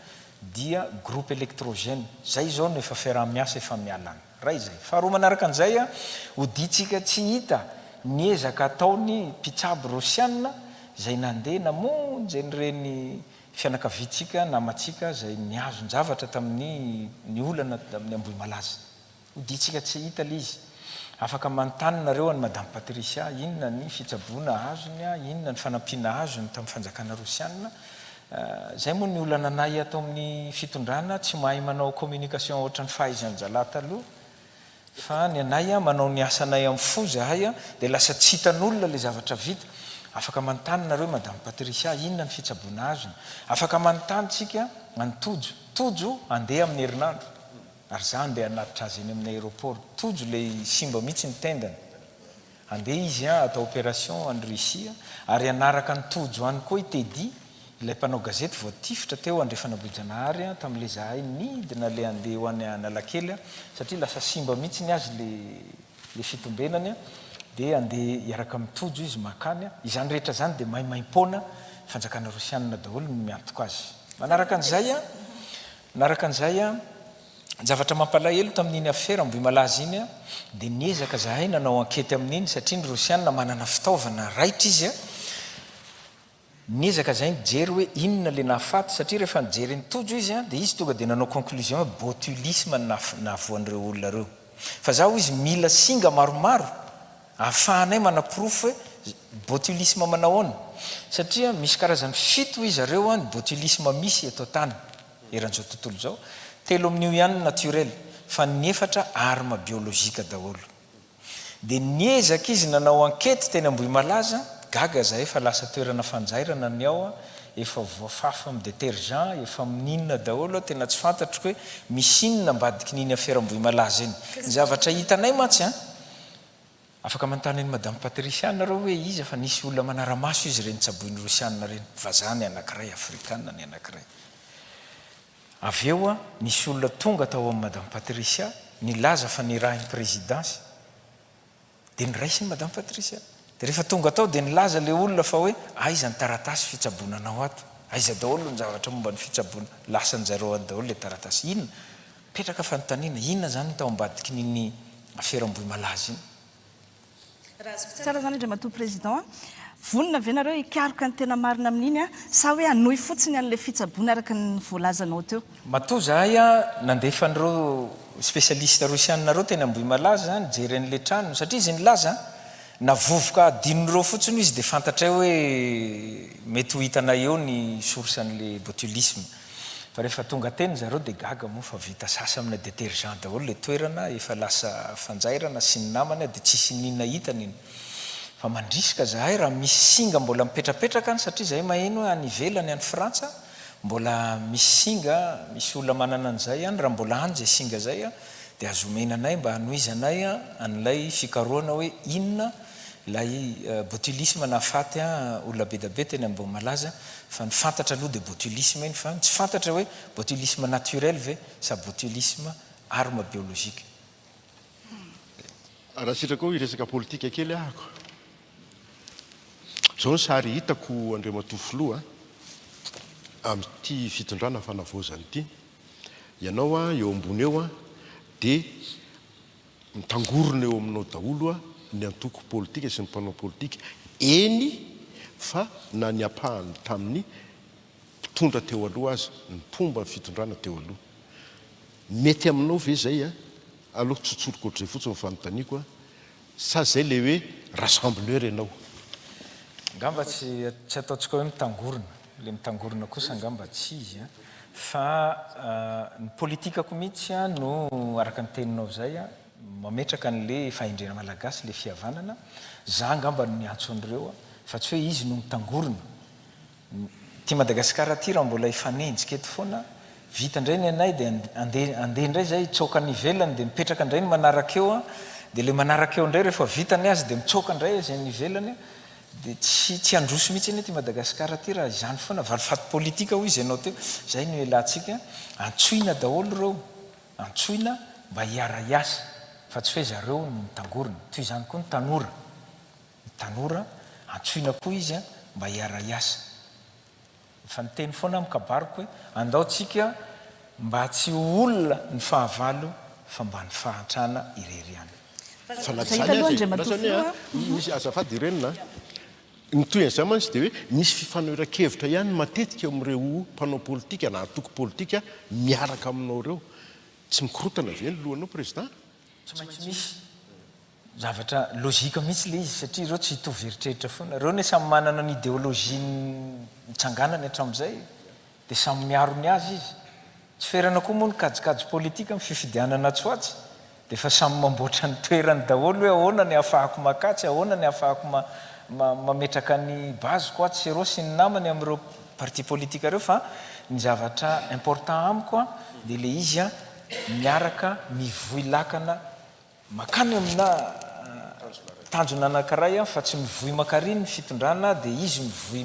dia groupe électrogène zay zao no efa fiaraha-miasa efa mialana ray zay faharoa manaraka an'izay hoditsika tsy hita ny ezaka ataony mpitsabo rosianina zay nandeha namonjy n'ireny fianakavitsika namatsika zay niazony zavatra tamin'ny ny olana amin'ny Ambohimalaza hoditsika tsy hita le izy afaka manontany nareo any Madame Patricia inona ny fitsaboana azony inona ny fanampiana azony tamin'ny fanjakana rosianina zay moa ny olana anay atao amin'ny fitondrana tsy mahay manao communication ohatran'ny fahaizan-jalahy taloha fa ny anay manao ny asanay amin'ny fo zahay dia lasa tsy hitan'olona le zavatra vita afaka manontany nareo Madame Patricia inona ny fitsaboana azony afaka manontany tsika tojo andeha amin'ny herinandro ary za andeha anatitra azy eny amin'ny aéroport tojo le simba mihitsy ny tendany andeha izy atao opération any Russia ary anaraka ny tojo any koa itedy ilay mpanao gazety voatifitra teo andrefanabojanaary tamin'le zahay nidina le andeha ho any Analakely satria lasa simba mihitsy ny azy le fitombenany dia andeha hiaraka amin'ny tojo izy makany izany rehetra zany dia maimaim-pona fanjakana rosianina daholo no miantoka azy manaraka an'izay zavatra mampalahelo tamin'iny affaire Ambohimalaza iny dia niezaka zahay nanao ankety amin'iny satria ny rosianina manana fitaovana raitra izy niezaka zahay nijery hoe inona le nahafaty satria rehefa nijery ny tojo izy dia izy tonga dia nanao conclusion hoe botulisme nahavoan'ireo olona reo fa zaho izy mila singa maromaro ahafahanay manaprofo hoe botulisme manahoana satria misy karazany 7 izy areo ny botulisme misy eto tany eran'izao tontolo zao 3 amin'io ihany naturel fa ny 4 arme biolojika daholo dia niezaka izy nanao ankety teny Ambohimalaza gaga zahay efa lasa toerana fanjairana ny ao efa voafafa amin'ny détergent efa mininona daholo tena tsy fantatro hoe misy inona mbadiky niny affaire Ambohimalaza iny ny zavatra hitanay matsy afaka manontany ny Madame Patricia nareo hoe izy fa nisy olona manaramaso izy reny tsaboiny rosianina reny vazany anankiray afrikanina ny anankiray avy eo nisy olona tonga tao amin'ny Madame Patricia nilaza fa nirahin'ny présidence dia niraisiny Madame Patricia dia rehefa tonga tao dia nilaza le olona fa hoe aiza ny taratasy fitsabonanao ato, aiza daholo ny zavatra momba ny fitsaboana, lasa ny zareo any daholo le taratasy. Inona petraka fanontaniana, inona zany tao ambadiky niny aferam-bohimalaza iny? Tsara zany indray matoa président, vonona ve nareo hikaroka ny tena marina amin'iny sa hoe hanohy fotsiny an'le fitsaboana araka ny voalazanao teo? Matoa zahay a nandefa an'ireo spécialiste rosianareo teny Ambohimalaza nijery an'le trano, satria izy nilaza navovoka adinon'ireo fotsiny izy dia fantatray hoe mety ho hitana eo ny source an'le botulisme. Fa rehefa tonga teny zareo dia gaga moa fa vita sasa amina détergent daholo le toerana, efa lasa fanjairana sy ny namana dia tsisy ninona hitany iny. Fa mandrisika zahay raha misy singa mbola mipetrapetraka any, satria zahay maheno hoe any ivelany any Frantsa mbola misy singa, misy olona manana an'izay any, raha mbola any zay singa zay dia azomenanay mba hanohizanay an'ilay fikarohana hoe inona lay botulisme nahafaty olona be da be teny Ambohimalaza. Fa ny fantatra aloha dia botulisme iny, fa tsy fantatra hoe botulisme naturel ve sa botulisme arme biologique. Raha sitraka hoe resaka politika kely ahako, zao ny sary hitako Andriamatoa filoha amin'ity fitondrana fanavozany ity. Ianao eo ambony eo dia mitangorona eo aminao daholo ny antoko politika sy ny mpanao politika. Eny fa na ny apahany tamin'ny mpitondra teo aloha azy, ny mpomba fitondrana teo aloha. Mety aminao ve zay aloha tsotsoroko ohatr'izay fotsiny fanontaniako sa zay le hoe rassembleur ianao? Ngamba tsy ataontsika hoe mitangorona, le mitangorona kosa ngamba tsy izy fa ny politikako mihitsy no araka ny teninao zay mametraka an'le fahendrena malagasy, le fihavanana. Za ngamba no niantso an'ireo fa tsy hoe izy no mitangorona. Ty Madagasikara ty raha mbola ifanenjika eto foana, vita indray ny anay dia andeha indray zay tsoka ny ivelany dia mipetraka indray ny manaraka eo dia le manaraka eo indray rehefa vitany azy dia mitsoka indray zay ny ivelany dia tsy androso mihitsy eny ty Madagasikara ty raha izany foana. Valifaty politika ho izy ianao teo, zay no elantsika antsoina daholo reo, antsoina mba hiara hiasa fa tsy hoe zareo no mitangorona. Toy izany koa ny tanora, ny tanora antsoina koa izy mba hiara hiasa. Fa ny teny foana mikabariko hoe andaotsika mba tsy olona ny fahavalo fa mba ny fahatrana irery any. Fa natsany misy azafady irenina ny toy an'izay mantsy dia hoe misy fifanoheran-kevitra ihany matetika amin'ireo mpanao politika na antoko politika miaraka aminao ireo. Tsy mikorotana ve ny lohanao président? Tsy maintsy misy zavatra logika mihitsy le izy, satria ireo tsy hitovy heritreritra foana. Ireo ne samy manana ny idéologie mitsanganany hatramin'izay dia samy miaro ny azy izy. Tsy ferana koa moa ny kajikajy politika amin'ny fifidianana tsoatsy dia fa samy mamboatra ny toerany daholo hoe ahoana ny ahafahako makatsy, ahoana ny ahafahako mametraka ny baziko atsy sy ireo sy ny namany amin'ireo parti politika ireo. Fa ny zavatra important amiko dia le izy miaraka mivoy lakana makany amina tanjona anankiray fa tsy mivoy makariny ny fitondrana dia izy mivoy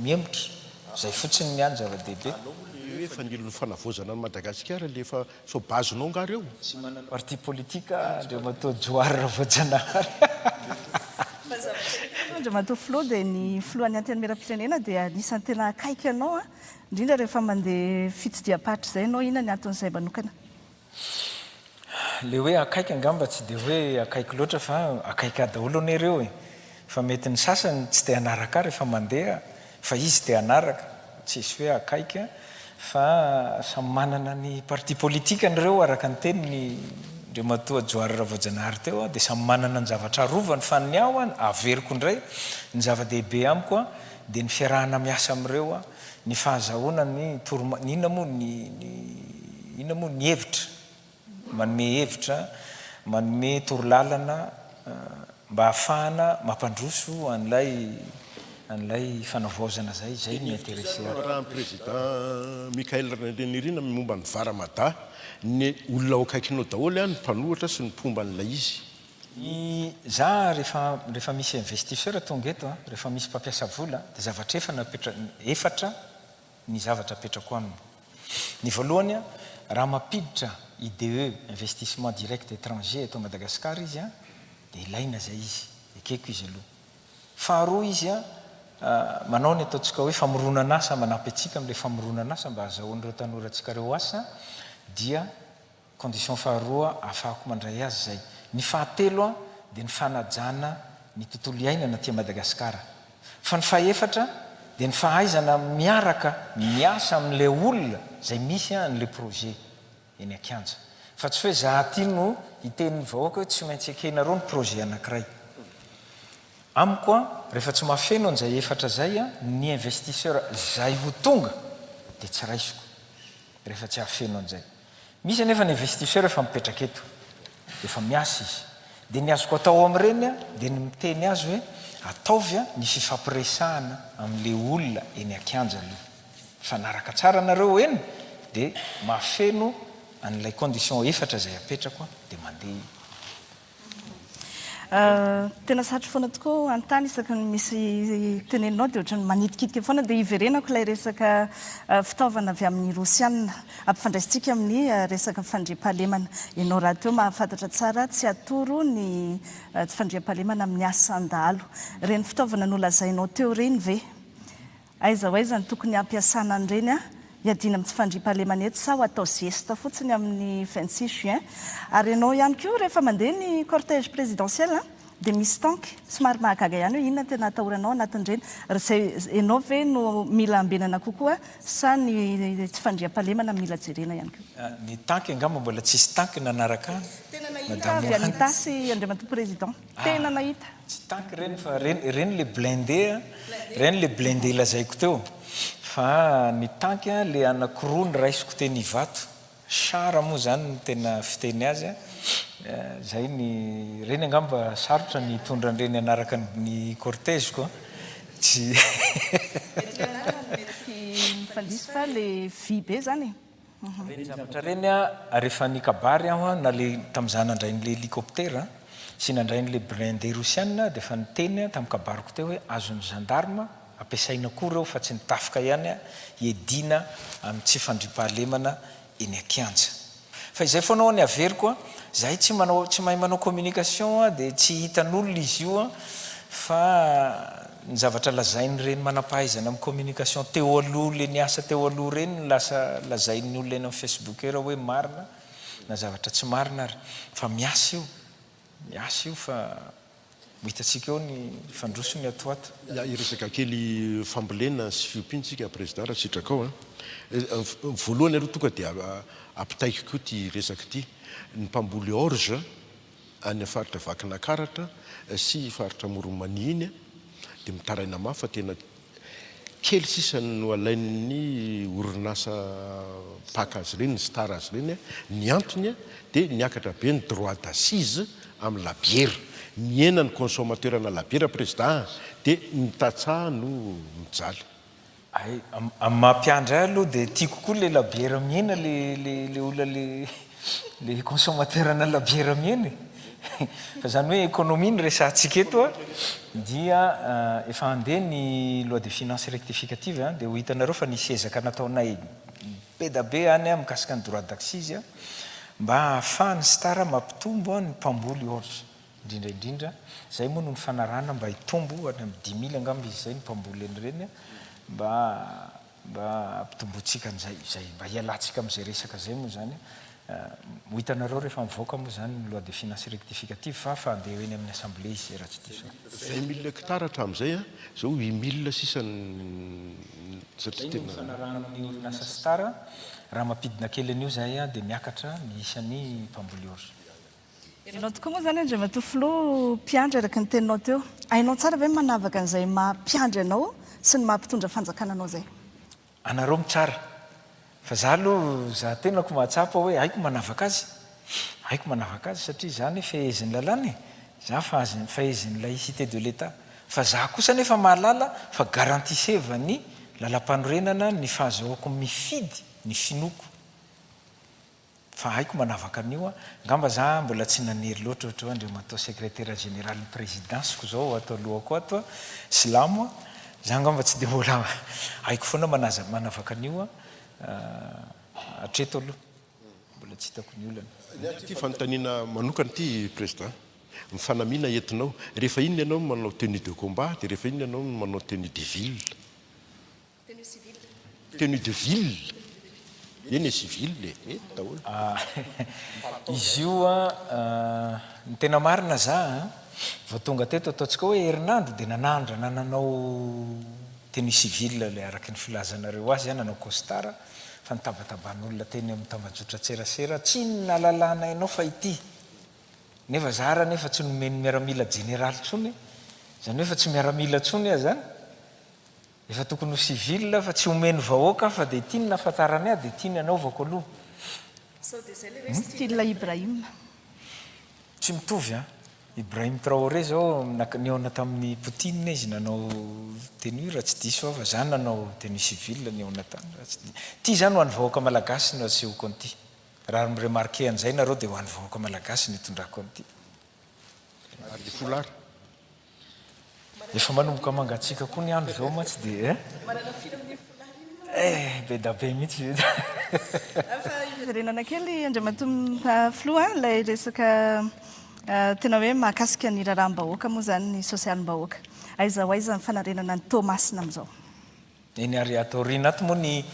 miemotra. Zay fotsiny ny any zava-dehibe. Efa nilon'ny fanavozana ny Madagasikara le efa sobazonao ngareo. Tsy manana parti politika Andriamatoa Joara Voajanahary. Andriamatoa Flo dia ny filohan'ny antenimieram-pirenena dia anisan'ny tena akaiky ianao indrindra rehefa mandeha fitsidiham-patra izay ianao. Inona ny anton'izay manokana? Le hoe akaiky angamba tsy dia hoe akaiky loatra fa akaiky daholo anareo fa mety ny sasany tsy dia anaraka rehefa mandeha fa izy dia anaraka, tsy isy hoe akaiky fa samy manana ny parti politika an'ireo araka ny teniny Andriamatoa Joara Voajanahary teo dia samy manana ny zavatra arovany fa ny aho averiko indray ny zava-dehibe amiko dia ny fiarahana miasa amin'ireo, ny fahazahoana ny inona moa ny hevitra, manome hevitra, manome torolalana mba hahafahana mampandroso an'ilay fanavaozana zay ny intéressé. Raha ny président Mikaël Renirina momba ny Varamada, ny olona ao akaikinao daholo ny mpanohatra sy ny mpomba an'ilay izy. Za rehefa misy investisseur tonga eto, rehefa misy mpampiasa vola dia zavatra efatra ny zavatra apetrako aminy. Ny voalohany raha mampiditra IDE, investissement direct étranger eto Madagasikara izy dia ilaina zay izy, ekeko izy aloha. faharoa izy manao ny ataontsika hoe famoronan'asa manampy atsika amin'ilay famoronan'asa mba azahoan'ireo tanorantsika reo asa dia condition faharoa ahafahako mandray azy zay. Ny fahatelo dia ny fanajana ny tontolo iainana tia Madagasikara. Fa ny fahaefatra dia ny fahaizana miaraka miasa amin'ilay olona zay misy n'ilay projet eny Akianja. Fa tsy hoe zahaty no hiten'ny vahoaka hoe tsy maintsy ekenareo ny projet anankiray. Amiko rehefa tsy mahafeno an'izay efatra zay ny investisseur zay ho tonga dia tsy raisiko rehefa tsy hahafeno an'izay. Misy anefa ny investisseur efa mipetraka eto efa miasa izy dia ny azoko atao amin'ireny dia ny miteny azy hoe ataovy ny fifampiresahana amin'ilay olona eny Akianja aloha. Fanaraka tsara nareo eny dia mahafeno an'ilay condition efatra zay apetrako dia mandeha. Tena sarotro foana tokoa antany isaky ny misy teneninao dia ohatrany manitikitika foana dia iverenako ilay resaka fitaovana avy amin'ny Rosianina ampifandraisitsika amin'ny resaka fandriam-pahalemana. Ianao raha teo mahafantatra tsara tsy atoro ny fandriam-pahalemana amin'ny asa andalo. Ireny fitaovana nolazainao teo ireny ve? Aiza ho aiza ny tokony ampiasana an'ireny hiadina amin'ny tsy fandriam-pahalemana eto sa ho atao zesta fotsiny amin'ny 26 juin. Ary ianao ihany koa rehefa mandeha ny cortège présidentiel dia misy tanky somary mahagaga ihany hoe inona tena atahoranao anatin'ireny. Ianao ve no mila ambenana kokoa sa ny tsy fandriam-pahalemana mila jerena ihany koa? Ny tanky angamba mbola tsisy tanky nanaraka tena nahita avy any tasy Andriamatoa président. Tena nahita. Tsy tanky reny fa reny le blindé reny le blindé lazaiko teo. Fa ny tanky le anankiroa ny raisiko teny vato. Sara moa zany ny tena fiteny azy zay ny reny angamba sarotra ny tondra an'ireny anaraka ny cortège koa tsy fandisy fa le vy be zany. Reny zavatra reny rehefa ny kabary aho na le tamin'izaho nandray n'le hélicoptère sy nandray n'le blindé Rosianina dia fa niteny tamin'ny kabariko teo hoe azon'ny gendarme ampiasaina koa reo fa tsy nitafika ihany hiedina amin'ny tsy fandriam-pahalemana eny Akianja. Fa izay foanao ny averiko zahay tsy mahay manao communication dia tsy hitan'olona izy io fa ny zavatra lazainy reny manam-pahaizana amin'ny communication teo aloha le ny asa teo aloha reny lasa lazainy olona eny amin'ny Facebook raha hoe marina na zavatra tsy marina ary fa miasa io fa hitantsika eo ny fandrosony atoato. Iresaka kely fambolena sy fiompiantsika président raha sitrakao voalohany aloha tonga dia ampitaiko koa ty resaka ty ny mpamboly orge any faritra Vakinakaratra sy faritra Moromania iny dia mitaraina mafy fa tena kely sisany no alain'ny orinasa paka azy ireny ny star azy ireny ny antony dia niakatra be ny droit d'assise amin'ny labiera miena ny consommateur na labiera président dia nitatsaha no mijaly. Amin'ny mampiandra aloha dia tiako koa le labiera miena le olona le consommateur na labiera miena fa zany hoe économie ny resahantsika eto dia efa andeha ny loi de finance rectificative dia ho hitanareo fa nisy ezaka nataonay be da be any mikasika ny droit d'accise mba ahafahany star mampitombo ny mpamboly orge indrindraindrindra zay moa no ny fanarana mba hitombo any amin'ny 10 000 angamba izy zay ny mpamboly en'ireny mba ampitombotsika an'izay mba hialantsika amin'izay resaka zay moa zany ho hitanareo rehefa mivoaka moa zany ny loi de finance rectificative fa andeha eny amin'ny assemblée izy raha tsy diso 20 000 hectares hatramin'izay zao 8 000 sisany satria tena fanarana amin'ny orinasa star raha mampidina kely an'io zay dia miakatra ny isan'ny mpamboly orge. Ianao tokoa moa zany Andriamatoa Filoha mpiandry araka ny teninao teo. Ainao tsara ve manavaka an'izay mampiandry anao sy ny mampitondra fanjakana anao zay? Anareo mitsara fa za aloha za tenako mahatsapa hoe haiko manavaka azy satria zany fahezin'ny lalàna za fahezin'ny laïcité de l'État fa za kosa nefa mahalala fa garantiseva ny lalam-panorenana ny fahazoako mifidy ny finoko fa haiko manavaka an'io ngamba za mbola tsy nanery loatra ohatra hoe Andriamatoa secrétaire général ny présidence ko zao atao lohako ato silamo za ngamba tsy dia mbola haiko foana manavaka an'io hatreto aloha mbola tsy hitako ny olana. Ty fanontaniana manokana ty président Mifanamina entinao. Rehefa inona ianao manao tenue de combat, dia rehefa inona ianao manao tenue de ville. Tenue de ville. Eny e civil daholo. Izy io ny tena marina za vao tonga teto ataontsika hoe herinandro dia nananao tenue civil le araky ny filazanareo azy nanao costara fa nitabataban'olona teny amin'ny tambajotra tserasera tsy nalalana ianao fa ity nefa zara nefa tsy nomeny miaramila generaly tsony zany hoe fa tsy miaramila tsony a zany efa tokony ho civil fa tsy omeny vahoaka fa dia tiany nafatarany dia tiany anaovako aloha style Ibrahim. tsy mitovy Ibrahim Traoré zao niona tamin'ny Poutine izy nanao tenue raha tsy diso fa zany nanao tenue civil niona tany raha tsy ty zany ho an'ny vahoaka malagasy no asehoko an'ity raha miremarke an'izay nareo dia ho an'ny vahoaka malagasy nitondrako an'ity Folary. efa manomboka mangatsika koa ny andro zao mantsy dia be da be mihitsy Renana kely Andriamatoa Filoha ilay resaka tena hoe mahakasika ny raharaham-bahoaka moa zany ny sosialim-bahoaka. Aiza ho aiza ny fanarenana ny Tomasina amin'izao. Eny ary atoriana ato moa ny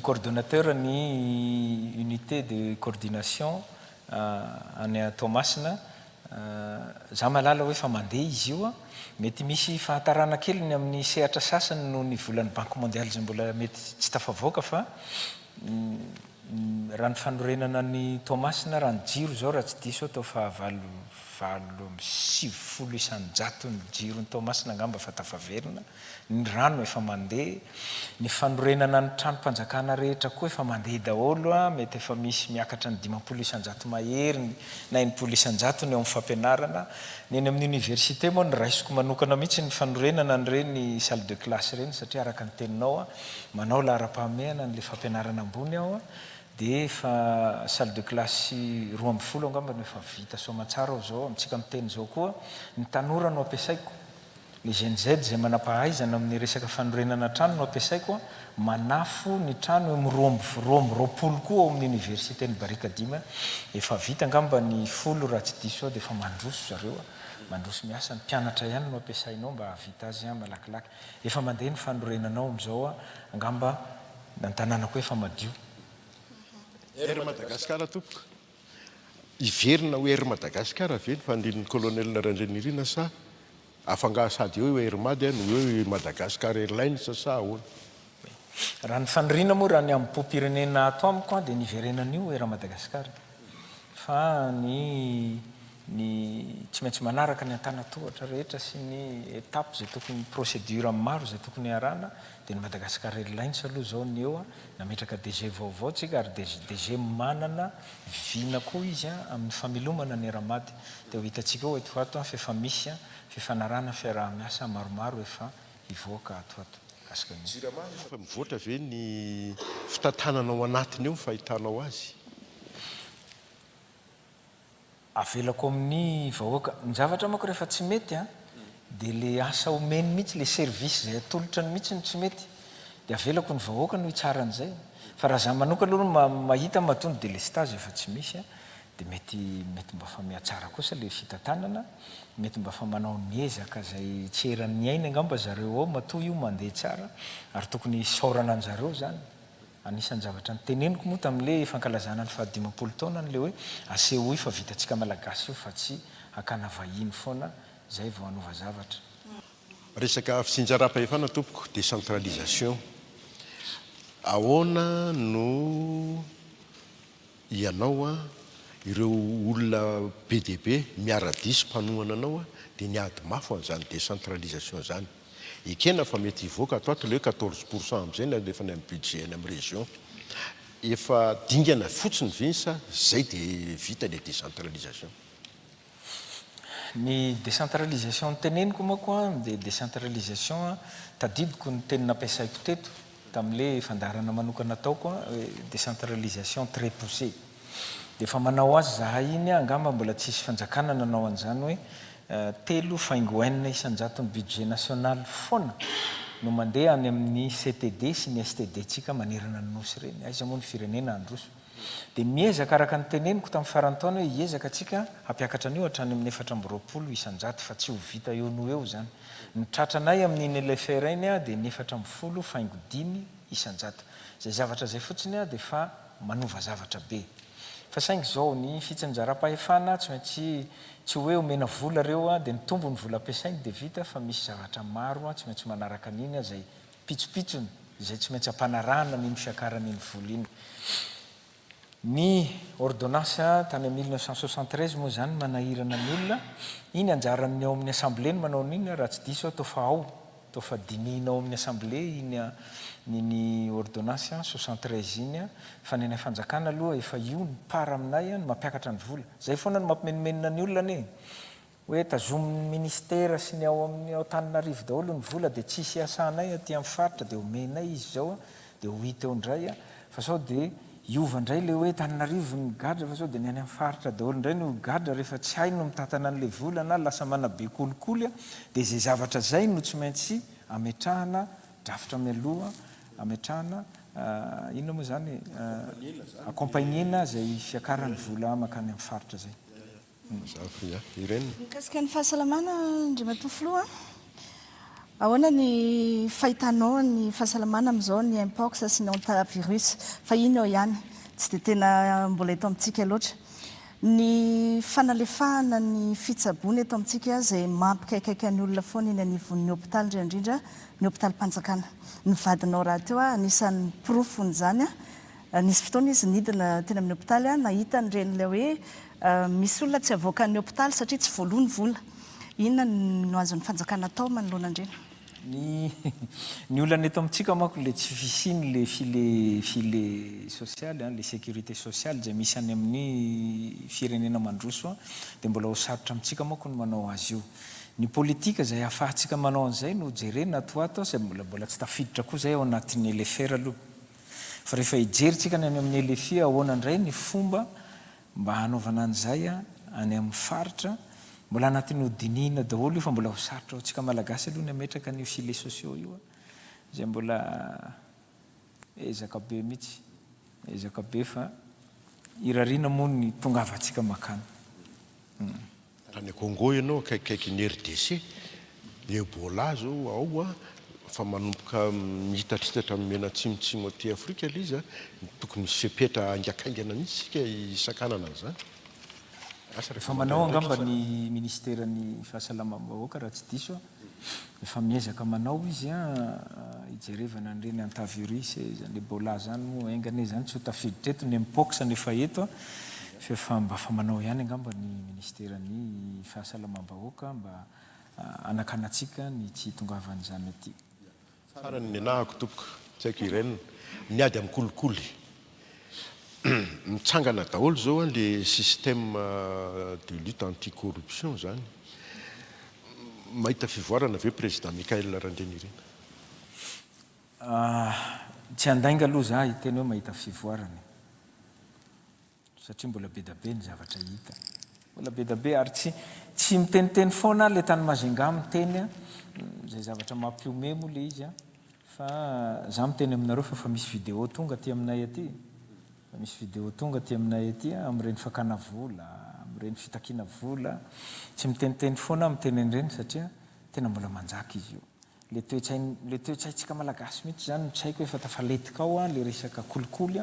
coordonnateur ny unité de coordination any Tomasina za malala hoe fa mandeha izy io mety misy fahatarana kely ny amin'ny sehatra sasany no ny volan'ny Banque mondiale zay mbola mety tsy tafavoaka fa raha ny fanorenana ny Tomasina raha ny jiro zao raha tsy diso atao fa 770 ny jiro ny Tomasina angamba fa tafaverina ny rano efa mandeha ny fanorenana ny tranom-panjakana rehetra koa efa mandeha daholo mety efa misy miakatra ny 500 mahery na 100 ny eo amin'ny fampianarana ny eny amin'ny université moa ny raisiko manokana mihitsy ny fanorenana nyreny salle de classe reny satria araka ny teninao manao lahara-pahamehana n'le fampianarana ambony ao dia efa salle de classe 12 angamba no efa vita somatsara ao zao amintsika miteny zao koa ny tanora no ampiasaiko ny GNZ zay manam-pahaizana amin'ny resaka fanorenana trano no ampiasaiko manafo ny trano roapolo koa ao amin'ny université ny Barika Dima efa vita angamba ny folo raha tsy diso ao dia efa mandroso zareo mandroso miasa ny mpianatra ihany no ampiasainao mba havita azy malakilaky efa mandeha ny fanorenanao amin'izao angamba ny tanànako efa madio. Air Madagascar tompoko. Iverina ho Air Madagascar ve ny fandrin'ny colonel Randrenirina sa afanga sady hoe Air Mad no hoe Madagascar Airlines sa ahoana? Raha ny fanirina moa raha ny amin'ny po-pirenena ato amiko dia niverenan'io Air Madagascar fa ny tsy maintsy manaraka ny antanatohatra rehetra sy ny étape zay tokony procédure maro zay tokony arana dia ny Madagascar Airlines aloha zao ny eo nametraka DG vaovao tsika ary DG manana vina koa izy amin'ny famelomana ny Air Mad dia ho hitantsika ho eto ato fa efa misy fifanarana fiaraha-miasa maromaro efa hivoaka ato kasika ny fa mivoatra ve ny fitantanana ao anatiny eo fahitanao azy avelako amin'ny vahoaka ny zavatra mako rehefa tsy mety dia le asa omeny mihitsy le service zay atolotra ny mihitsy ny tsy mety dia avelako ny vahoaka no hitsaran'izay fa raha za manoka aloha mahita mahatonga dia le stage efa tsy misy dia mety mba fa mihatsara kosa le fitantanana mety mba fa manao niezaka zay tsy eran'ny aina angamba zareo ao matoa io mandeha tsara ary tokony saorana an'zareo zany anisan'ny zavatra nyteneniko moa tamin'le fankalazana ny 15 taona n'le hoe aseho fa vitantsika malagasy io fa tsy hakana vahiny foana zay vao anova zavatra. Resaka fitsinjaram-pahefana tompoko décentralisation ahoana no ianao ireo olona PDB miara-diso mpanohana anao dia niady mafo an'izany décentralisation zany ekena fa mety hivoaka ato le 14% amin'izay na lefa ny amin'ny budget ny amin'ny région efa dingana fotsiny vinsa zay dia vita le décentralisation. Ny décentralisation teneniko moa dia décentralisation tadidiko ny teny nampiasaiko teto tamin'le fandarana manokana ataoko décentralisation très poussée dia efa manao azy zahay iny angamba mbola tsisy fanjakana nanao an'izany hoe 3 faingoenina isanjato ny budget national foana no mandeha any amin'ny CTD sy ny STD tsika manerana ny nosy ireny aiza moa ny firenena androso dia miezaka araka ny teneniko tamin'ny farantaona hoe hiezaka atsika hampiakatra an'io hatrany amin'ny 420 isanjato fa tsy ho vita eo no eo zany. Ny tratranay amin'iny LFR iny a dia 410 faingodimy isanjato. Zay zavatra zay fotsiny a dia fa manova zavatra be. Fa saingy zao ny fitsinjaram-pahefana tsy maintsy tsy hoe omena vola reo a dia ny tombo ny vola ampiasainy dia vita, fa misy zavatra maro a tsy maintsy manaraka an'iny a zay pitsopitsony zay tsy maintsy ampanarahana ny fiakaran'iny vola iny. Ny ordonnance tany amin'ny 1973 moa zany manahirana ny olona. Iny anjaran'ny ao amin'ny assemblée ny manao an'iny raha tsy diso atao fa ao atao fa dinihinao amin'ny assemblée iny ny ordonnance 73 iny fa ny fanjakana aloha efa io ny para aminay ny mampiakatra ny vola. Zay foana ny mampimenimenina ny olona ne hoe tazomin'ny ministera sy ny ao amin'ny Antananarivo daholo ny vola dia tsisy asanay aty amin'ny faritra dia omenay izy zao dia ho hita eo indray fa sao dia iova indray le hoe Antananarivo ny gadra fa sao dia ny any amin'ny faritra daholo indray no gadra rehefa tsy haino mitatana an'ilay vola na lasa manabe kolikoly dia zay zavatra zay no tsy maintsy ametrahana drafitra mialoha ametrahana inona moa zany accompagnena zay fiakaran'ny vola makany amin'ny faritra zay. Mikasika ny fahasalamana Andriamatoa Filoha, ahoana ny fahitanao ny fahasalamana amin'izao ny mpox sy ny hantavirus fa iny ao ihany tsy dia tena mbola eto amintsika loatra. Ny fanalefahana ny fitsaboana eto amintsika izay mampikaikaika ny olona foana iny anivon'ny hôpitaly indrindra ny hôpitalim-panjakana. Ny vadinao raha teo anisan'ny profony zany nisy fotoana izy nidina tena amin'ny hôpitaly nahita nyren'ilay hoe misy olona tsy avoakan'ny hôpitaly satria tsy voaloany vola. Inona no azon'ny fanjakana atao manoloana andreny? Ny olana eto amintsika manko le tsy fisiny le filet sociale le sécurité sociale zay misy any amin'ny firenena mandroso dia mbola ho sarotra amintsika manko ny manao azy io. Ny politika zay ahafahantsika manao an'izay no jerena ato ato zay mbola tsy tafiditra koa zay ao anatin'ny LFR aloha. Fa rehefa hijeritsika ny any amin'ny LFI ahoana indray ny fomba mba hanaovana an'izay any amin'ny faritra mbola anatin'ny hodinina daholo io fa mbola ho sarotra antsika malagasy aloha ny ametraka ny filet sociaux io zay mbola ezaka be mihitsy ezaka be fa irariana moa ny tongavantsika makany. Raha ny Congo ianao akaikikaiky ny RDC Ebola zao ao fa manomboka mihitatritatra mena tsimotsimo aty Afrika ilay izy tokony misy fepetra angakaingana mihitsy sika isan-kanana zany. Efa manao angamba ny ministeran'ny fahasalamam-bahoaka raha tsy diso efa miezaka manao izy hijerevana an'ireny hantavirus zany Ebola zany moa aingana zany tsy ho tafiditra eto ny mpox nefa eto fa mba fa manao ihany angamba ny ministeran'ny fahasalamam-bahoaka mba anakanatsika ny tsy hitongavan'izany aty. Farany ny anahako tompoko tsy haiko ireny niady amin'ny kolikoly mitsangana daholo zao le système de lutte anti-corruption zany. Mahita fivoarana ve président Michael Randrianirina? Tsy andainga aloha za hiteny hoe mahita fivoarana satria mbola be da be ny zavatra hita mbola be da be ary tsy miteniteny foana le tany Majunga miteny zay zavatra mampiome moa le izy fa za miteny aminareo fa misy vidéo tonga aty aminay aty misy vidéo tonga aty aminay aty amin'ireny fakana vola amin'ireny fitakiana vola tsy miteniteny foana miteny an'ireny satria tena mbola manjaka izy io le toetsaintsika malagasy mihitsy zany tsy haiko efa tafaletika ao le resaka kolikoly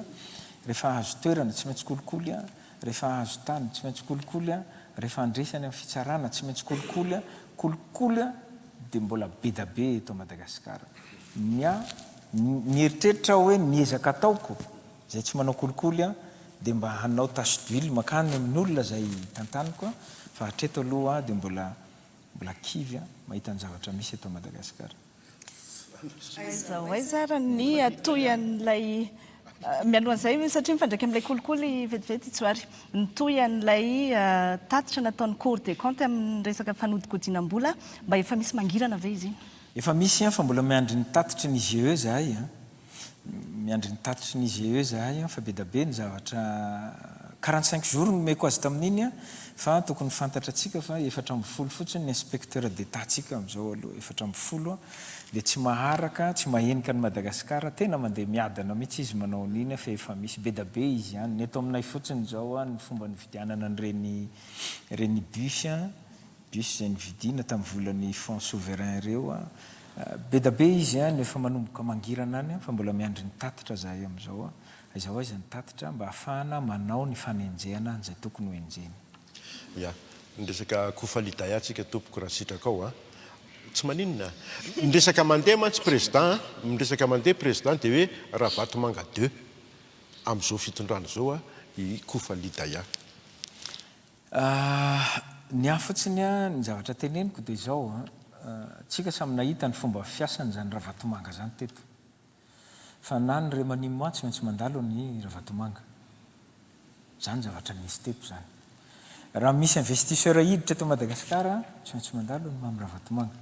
rehefa azo toerana tsy maintsy kolikoly rehefa azo tany tsy maintsy kolikoly rehefa andresany amin'ny fitsarana tsy maintsy kolikoly dia mbola be da be eto Madagasikara. Mieritreritra hoe miezaka ataoko zay tsy manao kolikoly dia mba hanao tasy d'huile makany amin'ny olona zay tantaniko fa hatreto aloha dia mbola kivy mahita ny zavatra misy eto Madagasikara. Zao aiza raha ny atoy an'ilay mialohan'izay satria mifandraika amin'ilay kolikoly vetivety itsoary nitoy an'ilay tatitra nataon'ny Cour des comptes amin'ny resaka fanodikodinam-bola mba efa misy mangirana ve izy? Efa misy fa mbola miandry ny tatitry ny IGE zahay miandry ny tatitry ny IGE zahay fa be da be ny zavatra 45 jours nomeko azy tamin'iny fa tokony fantatra atsika fa 4 fotsiny ny inspecteur d'état tsika am'izao aloha 4 dia tsy maharaka tsy mahenika ny Madagasikara tena mandeha miadana mihitsy izy manao an'iny fa efa misy be da be izy ihany ny eto aminay fotsiny zao ny fomba nividianana reny bus izay nividiana tamin'ny volan'ny fonds souverain ireo be da be izy ny efa manomboka mangirana any fa mbola miandry ny tatitra zahay am'izao aiza aiza ny tatitra mba ahafahana manao ny fanenjehana izay tokony ho enjeny. Ya, ndresaka kofaliday atsika tompoko raha sitraka ao tsy maninona ndresaka mandeha mantsy président ndresaka mandeha président dia hoe Ravatomanga 2 amin'izao fitondrana zao i kofaliday ny afotsiny ny zavatra teneniko dia zao tsika samy nahita ny fomba fiasany zany Ravatomanga zany teto fa na ny remanimo tsy maintsy mandalo ny Ravatomanga zany zavatra nisy teto zany raha misy investisseur hiditra eto Madagasikara tsy maintsy mandalo ny mamy Ravatomanga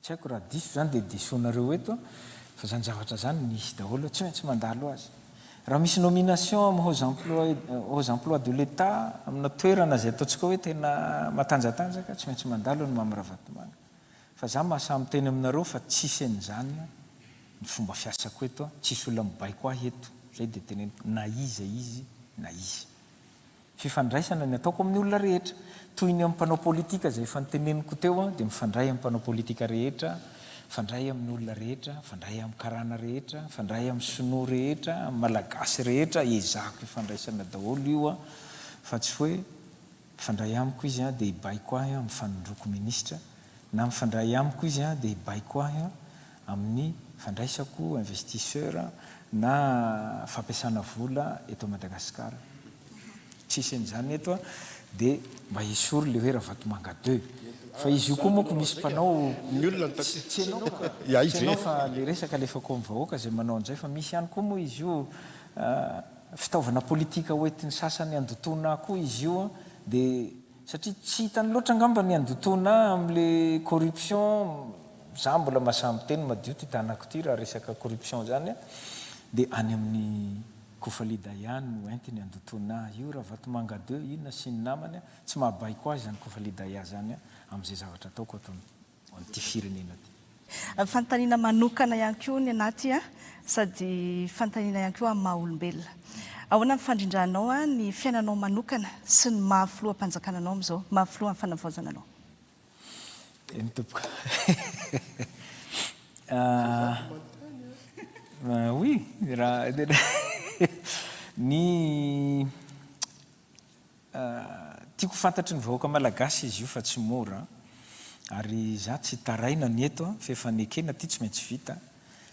tsy haiko raha diso zany dia disonareo eto fa zany zavatra zany nisy daholo tsy maintsy mandalo azy raha misy nomination amin'ny aux emplois de l'État amina toerana zay ataontsika hoe tena matanjatanjaka tsy maintsy mandalo ny mamy Ravatomanga fa za mahasamy teny aminareo fa tsisy an'izany ny fomba fiasako eto tsisy olona mibaiko ahy eto zay dia teneniko na izy na izy fifandraisana ny ataoko amin'ny olona rehetra toy ny amin'ny mpanao politika zay efa niteneniko teo dia mifandray amin'ny mpanao politika rehetra fandray amin'ny olona rehetra fandray amin'ny karana rehetra fandray amin'ny sinoa rehetra amin'ny malagasy rehetra ezahako ifandraisana daholo io fa tsy hoe fandray amiko izy dia hibaiko ahy amin'ny fanondroko ministra na mifandray amiko izy dia hibaiko ahy amin'ny fandraisako investisseur na fampiasana vola eto Madagasikara tsisy an'izany eto dia mba hisoro le hoe Ravatomanga 2 fa izy io koa moako misy mpanao ny olona tsy ianao fa le resaka alefako amin'ny vahoaka zay manao an'izay fa misy ihany koa moa izy io fitaovana politika hoentin'ny sasany andotona koa izy io dia satria tsy hitany loatra angamba ny andotona amin'le corruption za mbola mahasamy teny madio ty tanako ty raha resaka corruption zany dia any amin'ny kofalida ihany no entiny andotona io Ravatomanga 2 inona sy ny namany tsy mahabaiko azy zany kofalida zany amin'izay zavatra ataoko ato amin'ity firenena ty fantaniana manokana ihany koa ny anaty sady fantaniana ihany koa amin'ny maha-olombelona ahoana ny fandrindranao ny fiainanao manokana sy ny mahafiloam-panjakananao amin'izao mahafiloa amin'ny fanavozananao ny tompoko oui raha ny tiako fantatry ny vahoaka malagasy izy io fa tsy mora ary za tsy taraina ny eto fa efa nekena ty tsy maintsy vita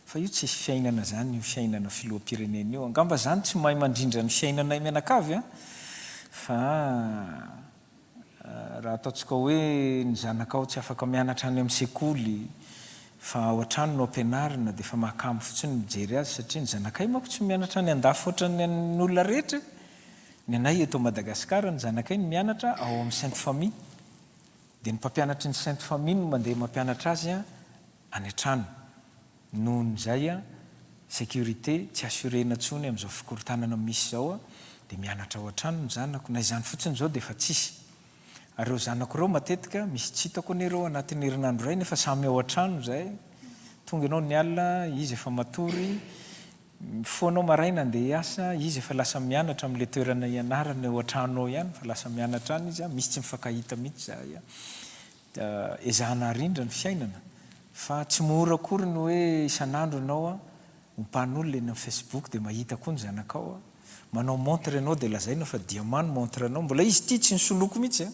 fa io tsisy fiainana zany io fiainana filoam-pirenena io angamba zany tsy mahay mandrindra ny fiainanay mianakavy fa raha ataontsika hoe ny zanakao tsy afaka mianatra any amin'ny sekoly fa ao an-trano no ampianarina dia fa mahakamo fotsiny mijery azy satria ny zanakay manko tsy mianatra ny andafy ohatran'ny olona rehetra ny anay eto Madagasikara ny zanakay ny mianatra ao amin'ny Sainte Famille dia ny mpampianatry ny Sainte Famille no mandeha mampianatra azy any an-trano noho n'izay sécurité tsy assurena ntsony amin'izao fikorotanana misy zao dia mianatra ao an-trano ny zanako na izany fotsiny zao dia efa tsisy ary ireo zanako ireo matetika misy tsy hitako an'ireo anatin'ny herinandro ray nefa samy ao an-trano zay tonga ianao ny alina izy efa matory mifoanao maraina andeha hiasa izy efa lasa mianatra amin'le toerana ianarana ao an-trano ao ihany fa lasa mianatra any izy misy tsy mifakahita mihitsy zahay ezahana rindra ny fiainana fa tsy mora akory ny hoe isan'andro ianao mpan'olona eny amin'ny Facebook dia mahita koa ny zanakao manao montre ianao dia lazaina fa diamant montre anao mbola izy ty tsy nisoloko mihitsy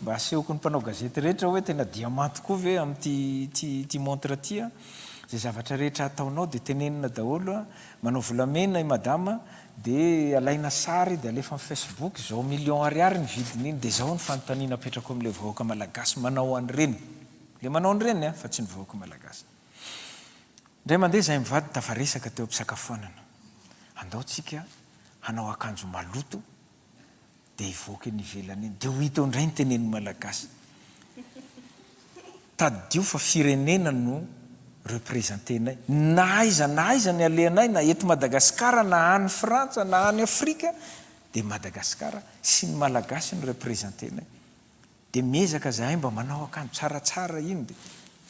mba asehoko ny mpanao gazety rehetra hoe tena diamant tokoa ve amin'ty montre ty zay zavatra rehetra ataonao dia tenenina daholo manao volamena i madama dia alaina sary dia alefa amin'ny Facebook zao million ariary ny vidiny iny dia zao ny fanontaniana apetrako amin'le vahoaka malagasy manao an'ireny le manao an'ireny fa tsy ny vahoaka malagasy ndray mandeha zahay mivady tafaresaka teo am-pisakafoanana andaotsika hanao akanjo maloto dia hivoaka ny ivelany iny dia ho hita ndray ny teneny malagasy tadio fa firenena no représentenay na aiza ny aleanay na eto Madagasikara na any Frantsa na any Afrika dia Madagasikara sy ny malagasy no représentena. Dia miezaka zahay mba manao akanjo tsaratsara iny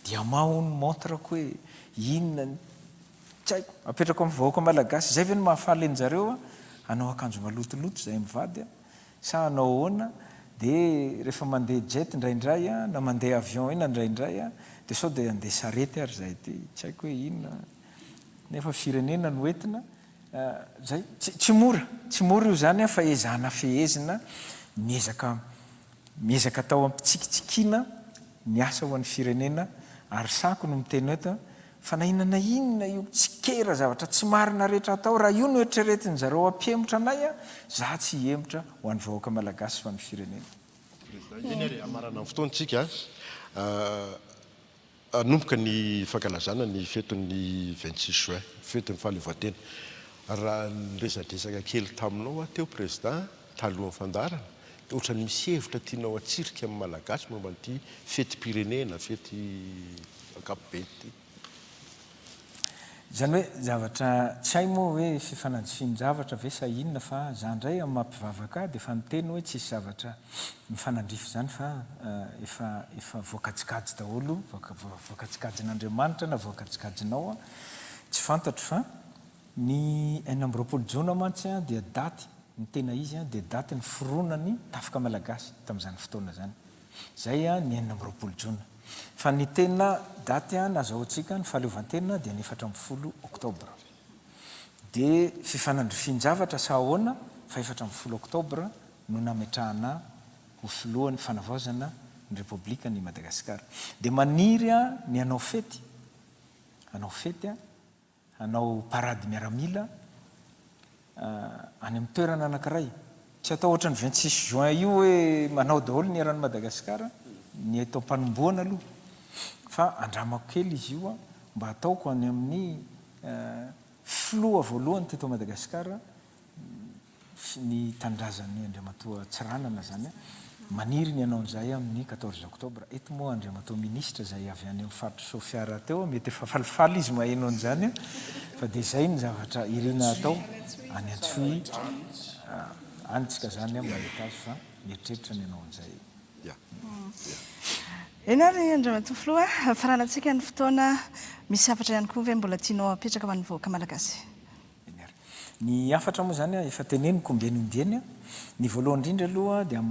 dia mahony montrako hoe inona tsy haiko apetrako amin'ny vahoaka malagasy zay ve no mahafaly anjareo anao akanjo malotoloto zay mivady sa anao ahoana. Dia rehefa mandeha jet indraindray na mandeha avion ina indraindray dia sao dia andeha sarety ary zay ty tsy haiko hoe inona nefa firenena no entina zay tsy mora io zany fa ezana fehezina miezaka tao ampitsikitsikiana ny asa ho an'ny firenena ary sako no miteny eto fa na inona io tsy kera zavatra tsy marina rehetra atao raha io no eritreretiny zareo ampihemotra anay za tsy hemotra ho an'ny vahoaka malagasy ho an'ny firenena. Eny ary amarana amin'ny fotoantsika anomboka ny fankalazana ny fetin'ny 26 juin fetin'ny fahaleovan-tena. Raha niresadresaka kely taminao teo président talohan'ny fandarana dia ohatrany misy hevitra tianao atsirika amin'ny malagasy momba an'ity fety-pirenena fety ankapobeny ity. Zany hoe zavatra tsy hay moa hoe fifanadifin-javatra ve sa inona fa za ndray amin'ny mampivavaka dia fa niteny hoe tsisy zavatra mifanandrify zany fa efa voakajikajy daholo voakajikajin'Andriamanitra na voakajikajinao tsy fantatro fa ny 24 jona mantsy dia daty ny tena izy dia daty ny fironany tafika malagasy tamin'izany fotoana zany zay ny 24 jona fa ny tena daty nazahoantsika ny fahaleovan-tena dia ny 14 oktobra dia fifanandrifin-javatra sa ahoana fa 14 oktobra no nametrahana ho filohan'ny fanavaozana ny repoblika ny Madagasikara dia maniry ny anao fety anao parady miaramila any amin'ny toerana anankiray tsy atao ohatra ny 26 juin io hoe manao daholo ny eran'ny Madagasikara ny atao mpanomboana aloha fa andramako kely izy io mba ataoko any amin'ny filoha voalohany teto Madagasikara ny tandrazan'ny Andriamatoa Tsiranana zany maniry ny anao an'izay amin'ny 14 oktobra eto moa Andriamatoa ministra zay avy any amin'ny faritra Sofiara teo mety efa falifaly izy maheno an'izany fa dia zay ny zavatra irina atao any Antsohy anytsika zany mahita azy fa mieritreritra ny anao an'izay. Eny ary Andriamatoa Filoha faranantsika ny fotoana misy hafatra ihany koa ve mbola tianao apetraka ho an'ny vahoaka malagasy? Ny hafatra moa zany efa teneniko ombiany ny voalohany indrindra aloha dia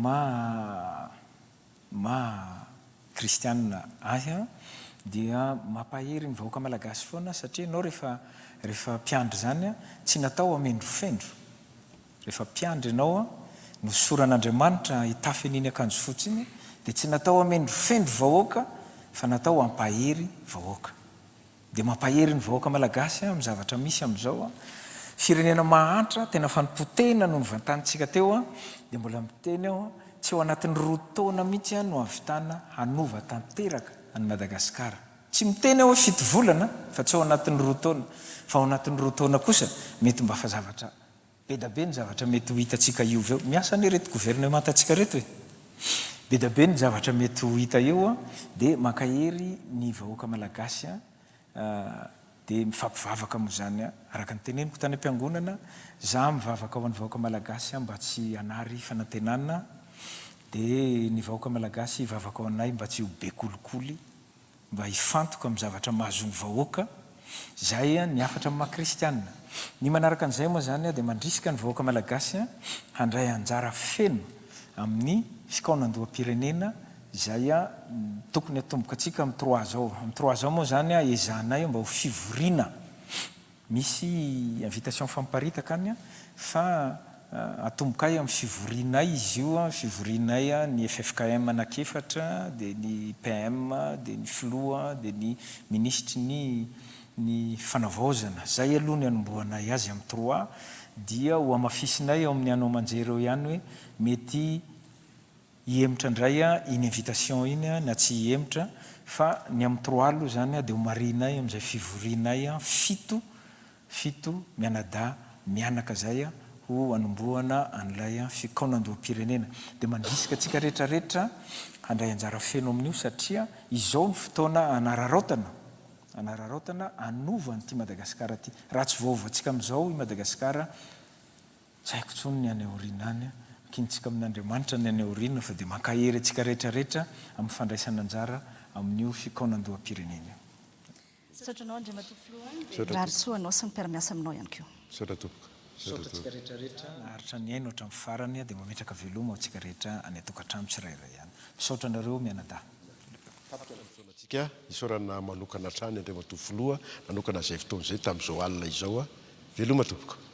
kristianina ahy dia mampahery ny vahoaka malagasy foana satria ianao rehefa mpiandry zany tsy natao amendrofendro rehefa mpiandry ianao no soran'Andriamanitra hitafy an'iny akanjo fotsy iny dia tsy natao amendrofendro vahoaka fa natao ampahery vahoaka dia mampahery ny vahoaka malagasy amin'ny zavatra misy amin'izao firenena mahantra tena fanompotena no nivantanitsika teo dia mbola miteny aho tsy ao anatin'ny 2 taona mihitsy no avitana hanova tanteraka any Madagasikara tsy miteny aho 7 volana fa tsy ao anatin'ny 2 taona fa ao anatin'ny 2 taona kosa mety mba fa zavatra be da be ny zavatra mety ho hitantsika io veo miasa ny reto gouvernement atsika reto be da be ny zavatra mety ho hita eo dia makahery ny vahoaka malagasy dia mifampivavaka moa zany araka ny teneniko tany am-piangonana za mivavaka ao an'ny vahoaka malagasy mba tsy hanary fanantenana dia ny vahoaka malagasy hivavaka ao anay mba tsy ho be kolikoly mba hifantoka amin'ny zavatra mahazo ny vahoaka zay ny hafatra amin'ny maha-kristianina ny manaraka an'izay moa zany dia mandrisika ny vahoaka malagasy handray anjara feno amin'ny fikaonandoha-pirenena zay tokony atomboka atsika amin'ny 3 zao amin'ny 3 zao moa zany ezanay mba ho fivoriana misy invitation famparitaka any fa atombokay amin'ny fivorianay izy io fivorianay ny FFKM anakefatra dia ny PM dia ny filoha dia ny ministry ny fanavaozana zay aloha ny anombohanay azy amin'ny 3 dia ho amafisinay ao amin'ny anao manjery eo ihany hoe mety hiemotra indray iny invitation iny na tsy hiemotra fa ny amin'ny 3 aloha zany dia ho marinay amin'izay fivorianay fito mianada mianaka zay ho anombohana an'ilay fikaonandoha-pirenena dia mandrisika atsika rehetrarehetra handray anjara feno amin'io satria izao ny fotoana anararaotana anova nyity Madagasikara ty raha tsy vaova atsika amin'izao i Madagasikara tsy haiko tsony ny any aoriana any kintsika amin'Andriamanitra ny any aoriana fa dia makahery antsika rehetrarehetra amin'ny fandraisana anjara amin'io fikaonandoam-pirenena. Saotra anao Andriamatoa Filoha dia rarisoanao sy ny mpiara-miasa aminao ihany koa. Saotra tompoko. Saotra antsika rehetrarehetra naharitra ny aino hatramin'ny farany dia mametraka veloma antsika rehetra any atokantrano tsirairay ihany. Misaotra anareo mianadahy. Tsika isaorana manokana hatrany Andriamatoa Filoha nanokana izay fotoana izay tamin'izao alina izao veloma tompoko.